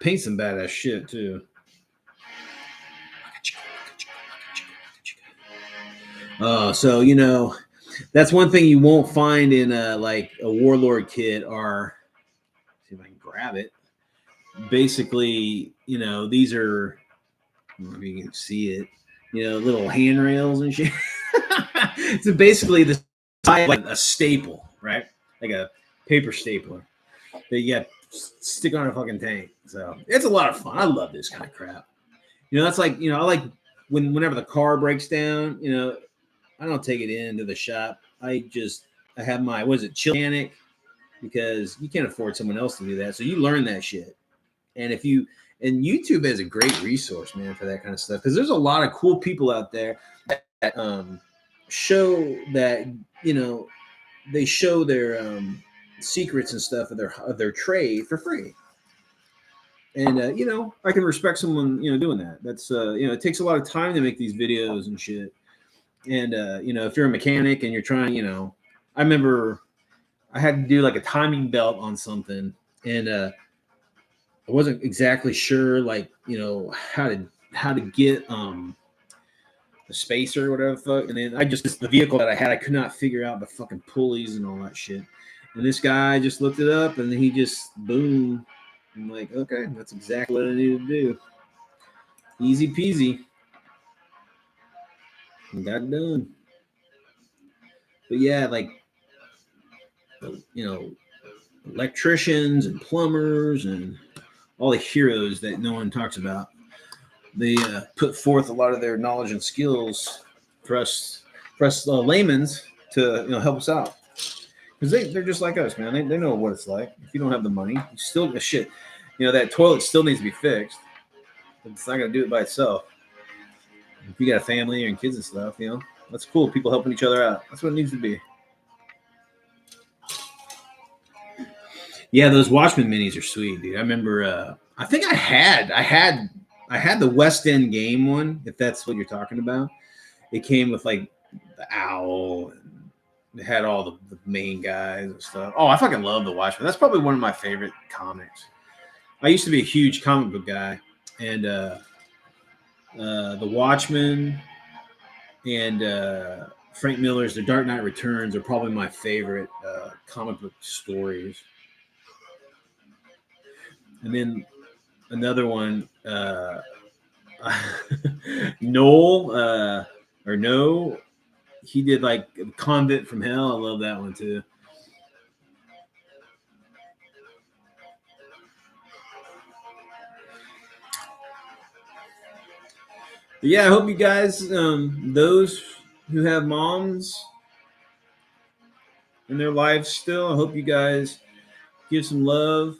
Paints some badass shit too. So that's one thing you won't find in a Warlord kit. Are, see if I can grab it. Basically, these are, I don't know if you can see it, little handrails and shit. So basically, this like a staple, right? Like a paper stapler that you got stick on a fucking tank. So it's a lot of fun. I love this kind of crap. That's I like whenever the car breaks down, I don't take it into the shop. I have my, chill mechanic, because you can't afford someone else to do that. So you learn that shit. And if you and YouTube is a great resource, man, for that kind of stuff, because there's a lot of cool people out there that show that, you know, they show their secrets and stuff of their trade for free. And you know, I can respect someone, you know, doing that. That's you know, it takes a lot of time to make these videos and shit. And you know, if you're a mechanic and you're trying, you know, I remember I had to do like a timing belt on something, and I wasn't exactly sure, like, you know, how to get the spacer or whatever the fuck. And then I just the vehicle that I had, I could not figure out the fucking pulleys and all that shit. And this guy just looked it up, and then he just boom. I'm like, okay, that's exactly what I needed to do. Easy peasy. And got it done. But yeah, like, you know, electricians and plumbers and all the heroes that no one talks about. They put forth a lot of their knowledge and skills for us laymen's to, you know, help us out, because they're just like us, man. They know what it's like. If you don't have the money, you still shit. You know, that toilet still needs to be fixed. It's not gonna do it by itself. If you got a family and kids and stuff, you know, that's cool. People helping each other out. That's what it needs to be. Yeah, those Watchmen minis are sweet, dude. I remember. I think I had the West End game one, if that's what you're talking about. It came with like the owl, and it had all the main guys and stuff. Oh, I fucking love the Watchmen. That's probably one of my favorite comics. I used to be a huge comic book guy, and the Watchmen and Frank Miller's The Dark Knight Returns are probably my favorite comic book stories. And then another one, Noel or No, he did like Convict from Hell. I love that one too. But yeah, I hope you guys, those who have moms in their lives still, I hope you guys give some love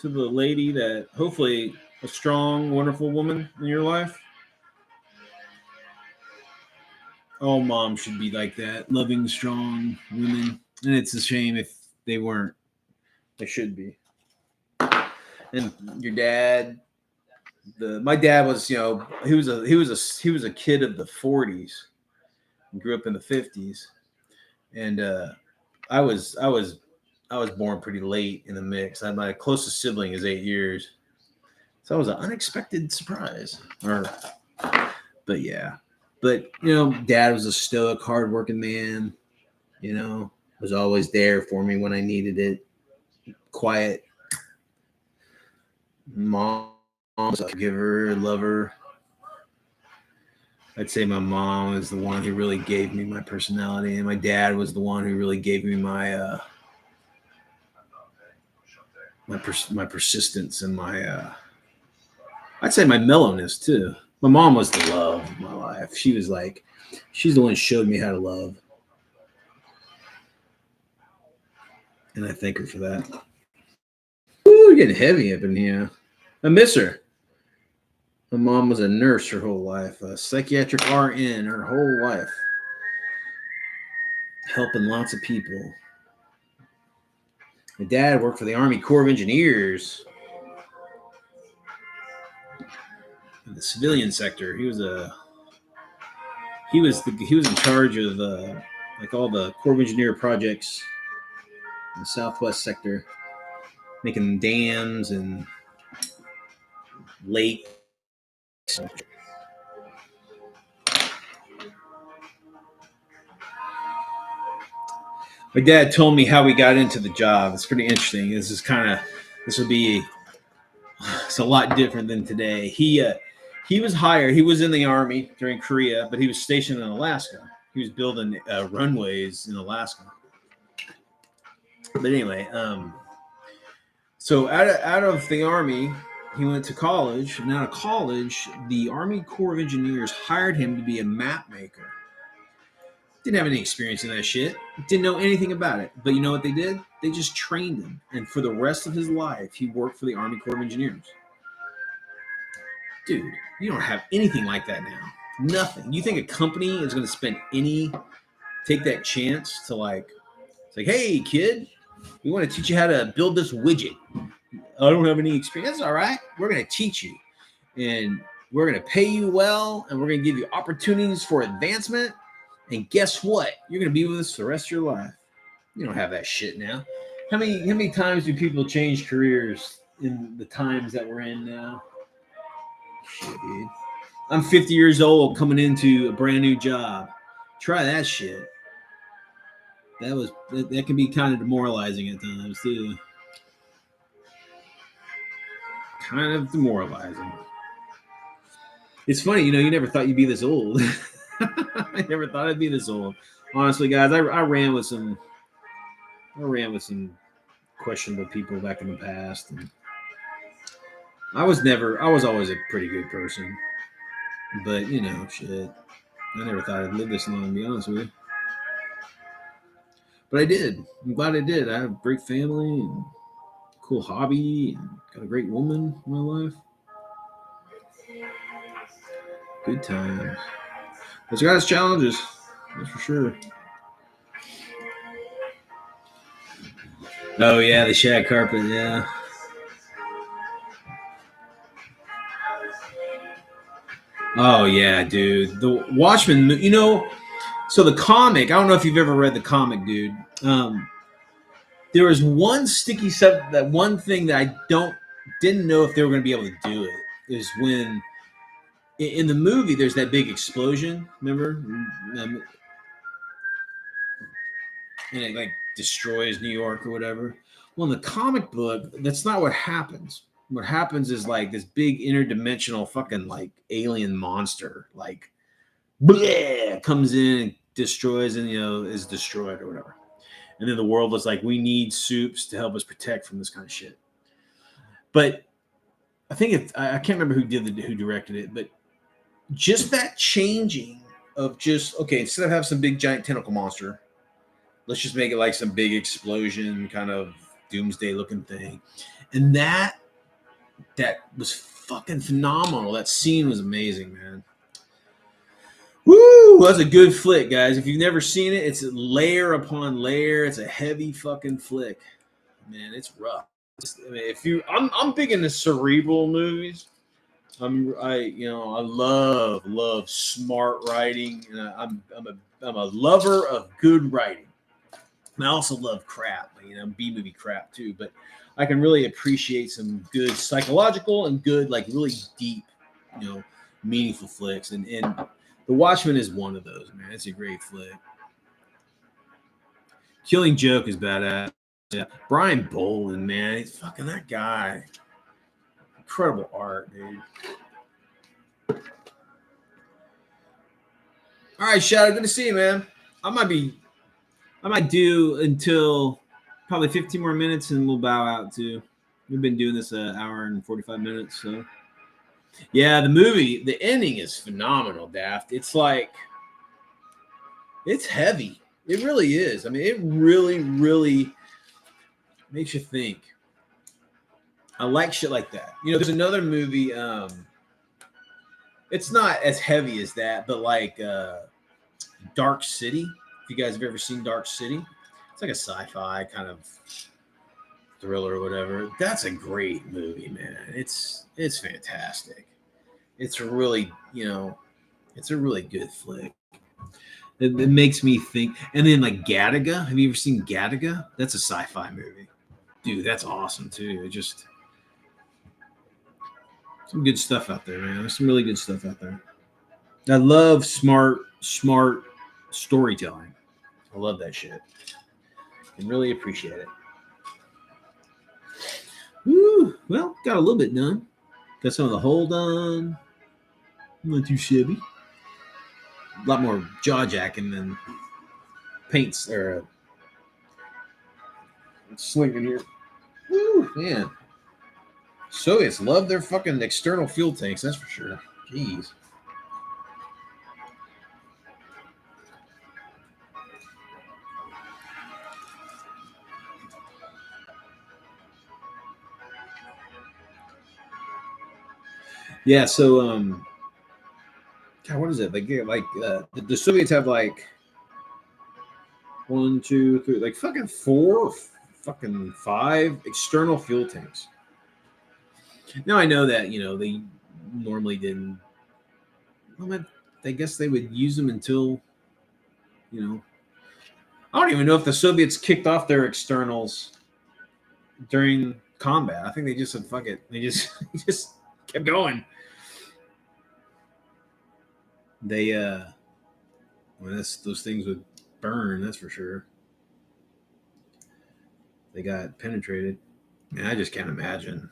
to the lady that hopefully a strong, wonderful woman in your life. All moms should be like that, loving, strong women. And it's a shame if they weren't. They should be. And your dad, my dad was, you know, he was a kid of the 40s. He grew up in the 50s. And I was born pretty late in the mix. My closest sibling is 8 years. So it was an unexpected surprise. But yeah. But, you know, dad was a stoic, hardworking man, you know, was always there for me when I needed it. Quiet. Mom was a giver, lover. I'd say my mom is the one who really gave me my personality, and my dad was the one who really gave me my my persistence and my I'd say my mellowness too. My mom was the love of my life. She's the one who showed me how to love, and I thank her for that. Ooh, getting heavy up in here. I miss her. My mom was a nurse her whole life, a psychiatric RN her whole life, helping lots of people. My dad worked for the Army Corps of Engineers in the civilian sector. He was in charge of like all the Corps of Engineer projects in the Southwest sector, making dams and lakes. My dad told me how we got into the job. It's pretty interesting. This would be it's a lot different than today. He was hired. He was in the Army during Korea, but he was stationed in Alaska. He was building runways in Alaska. But anyway, so out of the Army, he went to college, and out of college, the Army Corps of Engineers hired him to be a map maker, Didn't have any experience in that shit. Didn't know anything about it. But you know what they did? They just trained him. And for the rest of his life, he worked for the Army Corps of Engineers. Dude, you don't have anything like that now. Nothing. You think a company is going to take that chance to like, it's like, hey, kid, we want to teach you how to build this widget. I don't have any experience. All right. We're going to teach you. And we're going to pay you well. And we're going to give you opportunities for advancement. And guess what? You're going to be with us for the rest of your life. You don't have that shit now. How many times do people change careers in the times that we're in now? Shit, dude. I'm 50 years old coming into a brand new job. Try that shit. That can be kind of demoralizing at times too. Kind of demoralizing. It's funny, you never thought you'd be this old. I never thought I'd be this old. Honestly, guys, I ran with some questionable people back in the past, and I was always a pretty good person. But shit. I never thought I'd live this long, to be honest with you. But I did. I'm glad I did. I have a great family and cool hobby and got a great woman in my life. Good times. It's got its challenges, that's for sure. Oh yeah, the shag carpet, yeah. Oh yeah, dude. The Watchmen, so the comic, I don't know if you've ever read the comic, dude. There was one sticky stuff, that one thing that I didn't know if they were going to be able to do it is when in the movie there's that big explosion, remember? And it like destroys New York or whatever. Well, in the comic book, that's not what happens. What happens is like this big interdimensional fucking like alien monster, like bleh, comes in and destroys and is destroyed or whatever. And then the world was like, we need soups to help us protect from this kind of shit. But I think I can't remember who directed it, but just that changing of just, okay, instead of having some big giant tentacle monster, let's just make it like some big explosion kind of doomsday looking thing. And that was fucking phenomenal. That scene was amazing, man. Woo! That's a good flick, guys. If you've never seen it, it's layer upon layer. It's a heavy fucking flick. Man, it's rough. I'm big into cerebral movies. I love smart writing, and I'm a lover of good writing. And I also love crap, B movie crap too. But I can really appreciate some good psychological and good, like really deep, meaningful flicks. And The Watchmen is one of those, man. It's a great flick. Killing Joke is badass. Yeah, Brian Bolland, man, he's fucking that guy. Incredible art, dude. All right, Shadow, good to see you, man. I might do until probably 15 more minutes, and we'll bow out too. We've been doing this an hour and 45 minutes, so yeah. The movie, the ending is phenomenal, Daft. It's like it's heavy. It really is. I mean, it really, really makes you think. I like shit like that. There's another movie. It's not as heavy as that, but like Dark City. If you guys have ever seen Dark City, it's like a sci-fi kind of thriller or whatever. That's a great movie, man. It's fantastic. It's really, it's a really good flick. It makes me think. And then like Gattaca. Have you ever seen Gattaca? That's a sci-fi movie. Dude, that's awesome too. It just some good stuff out there, man. There's some really good stuff out there. I love smart storytelling. I love that shit. And really appreciate it. Woo! Well, got a little bit done. Got some of the hole done. Not too shabby. A lot more jaw jacking than paints or slinging here. Woo, man. Soviets love their fucking external fuel tanks, that's for sure. Jeez. Yeah. So God, what is it? The Soviets have like one, two, three, like fucking four, fucking five external fuel tanks. Now I know that they normally didn't. Well, I guess they would use them until you know. I don't even know if the Soviets kicked off their externals during combat. I think they just said fuck it. They just they just kept going. They well, those things would burn. That's for sure. They got penetrated. Man, I just can't imagine.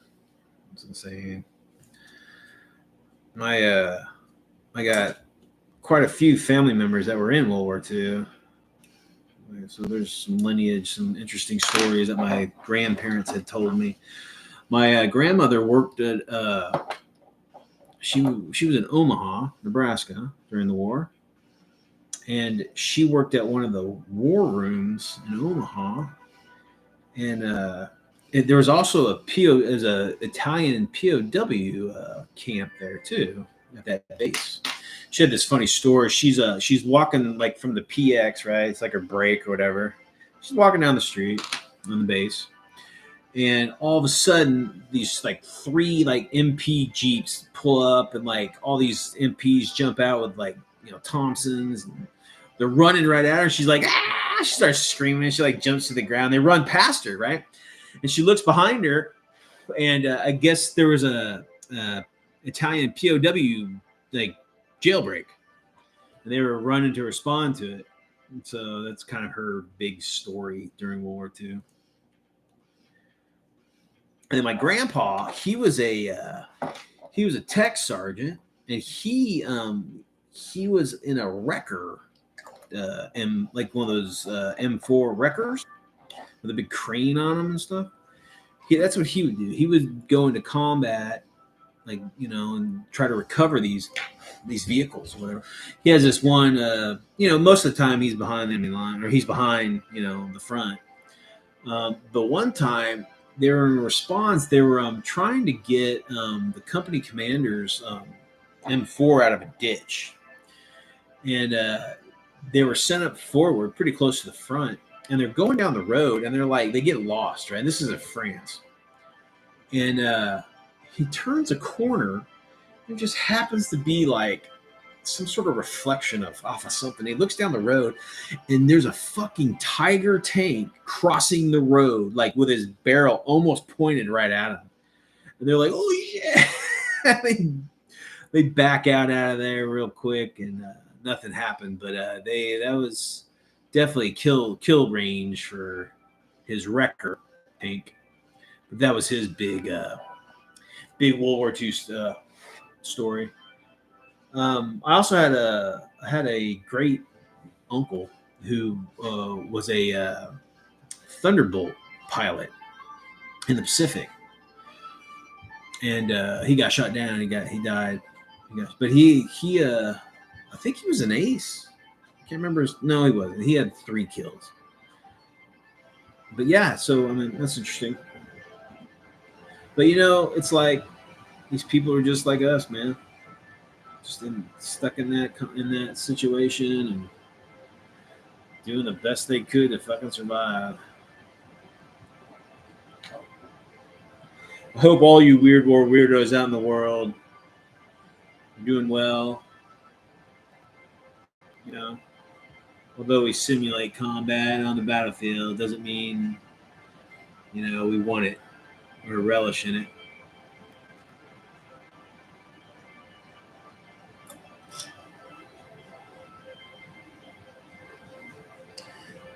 It's insane. My I got quite a few family members that were in World War II. So there's some lineage, some interesting stories that my grandparents had told me. My grandmother worked at she was in Omaha, Nebraska during the war, and she worked at one of the war rooms in Omaha, and there was also as a Italian POW camp there too at that base. She had this funny story. She's walking like from the PX, right? It's like her break or whatever. She's walking down the street on the base, and all of a sudden these like three like MP Jeeps pull up, and like all these MPs jump out with like Thompsons. And they're running right at her. She's like, ah! She starts screaming, and she like jumps to the ground. They run past her, right? And she looks behind her, and I guess there was a Italian POW like jailbreak, and they were running to respond to it. And so that's kind of her big story during World War II. And then my grandpa, he was a tech sergeant, and he was in a wrecker, like one of those M4 wreckers with a big crane on them and stuff. That's what he would do. He would go into combat, like and try to recover these vehicles or whatever. He has this one. Most of the time he's behind the enemy line, or he's behind the front. The one time they were in response, they were trying to get the company commander's M4 out of a ditch, and they were sent up forward, pretty close to the front, and they're going down the road, and they get lost, right? And this is in France, and he turns a corner, and it just happens to be like some sort of reflection off of something. He looks down the road, and there's a fucking Tiger tank crossing the road, like with his barrel almost pointed right at him. And they're like, "Oh yeah!" they back out of there real quick, and nothing happened. But that was definitely kill range for his wrecker tank. But that was his big World War II story. I also had a great uncle who was a Thunderbolt pilot in the Pacific, and he got shot down. He died. But I think he was an ace. I can't remember. No, he wasn't. He had 3 kills. But yeah, so I mean that's interesting. But it's like these people are just like us, man. Just stuck in that situation and doing the best they could to fucking survive. I hope all you Weird War weirdos out in the world are doing well. Although we simulate combat on the battlefield, doesn't mean we want it or relish in it.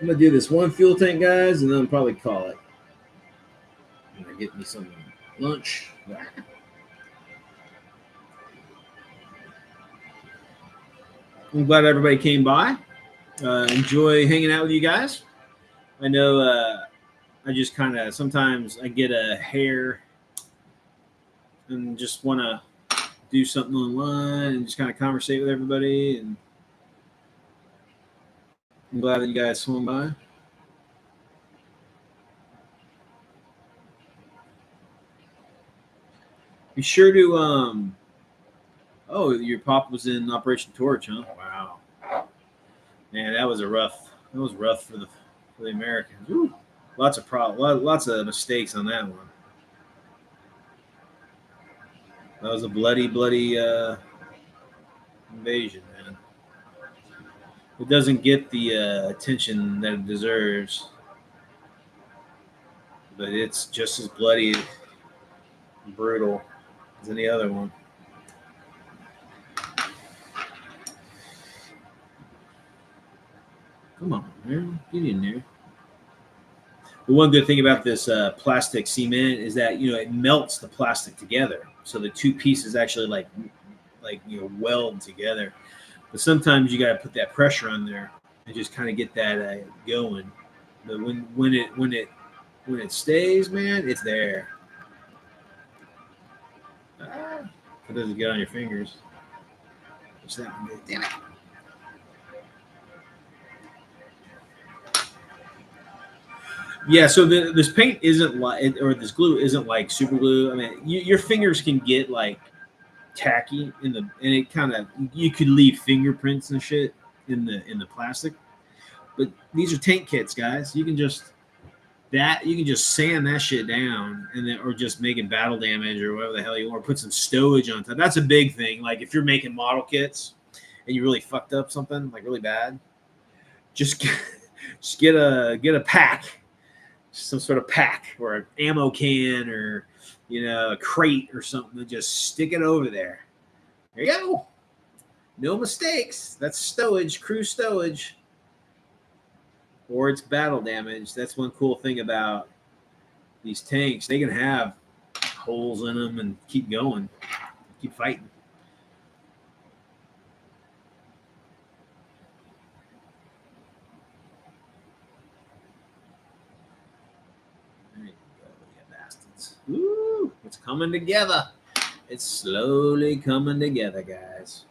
I'm gonna do this one fuel tank, guys, and then I'll probably call it. I'm gonna get me some lunch. I'm glad everybody came by. Enjoy hanging out with you guys. I know I just kind of sometimes I get a hair and just want to do something online and just kind of conversate with everybody. And I'm glad that you guys swung by. Be sure to Oh, your pop was in Operation Torch, huh? Wow, man, that was rough. That was rough for the Americans. Woo. Lots of mistakes on that one. That was a bloody invasion, man. It doesn't get the attention that it deserves, but it's just as bloody and brutal as any other one. Come on, man, get in there. The one good thing about this plastic cement is that it melts the plastic together, so the two pieces actually weld together. But sometimes you got to put that pressure on there and just kind of get that going. But when it stays, man, it's there. Ah, if it doesn't get on your fingers. What's that one do? Damn it. Yeah, so this paint isn't like, or this glue isn't like super glue. I mean, your fingers can get like tacky and it kind of, you could leave fingerprints and shit in the plastic. But these are tank kits, guys. You can just sand that shit down and then, or just making battle damage or whatever the hell you want, or put some stowage on top. That's a big thing. Like if you're making model kits and you really fucked up something like really bad, just get, just get a pack, some sort of pack or an ammo can or a crate or something, and just stick it over there. There you go. No mistakes. That's stowage, crew stowage. Or it's battle damage. That's one cool thing about these tanks. They can have holes in them and keep going, keep fighting. There you go, you bastards. Woo! It's coming together. It's slowly coming together, guys.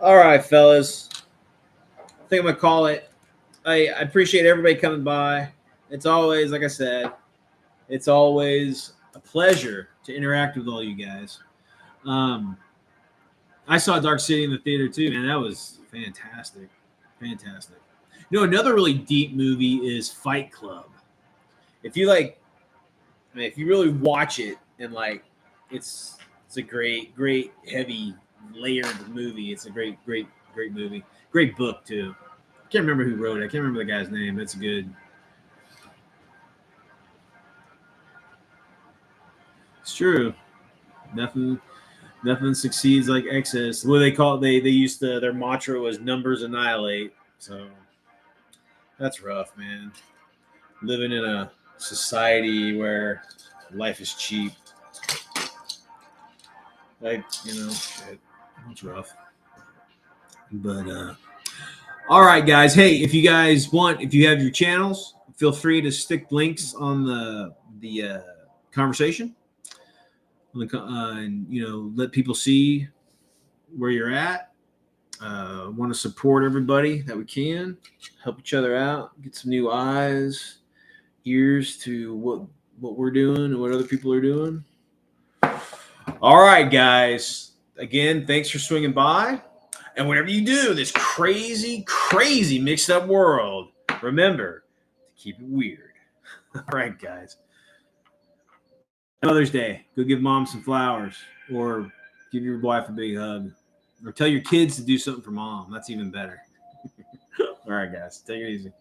All right, fellas. I think I'm gonna call it. I appreciate everybody coming by. It's always, like I said, it's always a pleasure to interact with all you guys. Um, I saw Dark City in the theater too, man. That was fantastic, fantastic. Another really deep movie is Fight Club. If you like, I mean, if you really watch it and it's a great heavy layered movie. It's a great movie. Great book too. I can't remember who wrote it. I can't remember the guy's name. It's good. It's true. Nothing Nothing succeeds like excess. What they call it, they used to, their mantra was numbers annihilate. So that's rough, man. Living in a society where life is cheap. Shit. It's rough. But all right, guys. Hey, if you guys want, if you have your channels, feel free to stick links on the conversation, and let people see where you're at. Want to support everybody that we can, help each other out, get some new eyes, ears to what we're doing and what other people are doing. All right, guys. Again, thanks for swinging by. And whatever you do, this crazy mixed up world, remember to keep it weird. All right, guys. Mother's Day, go give mom some flowers or give your wife a big hug or tell your kids to do something for mom. That's even better. All right, guys. Take it easy.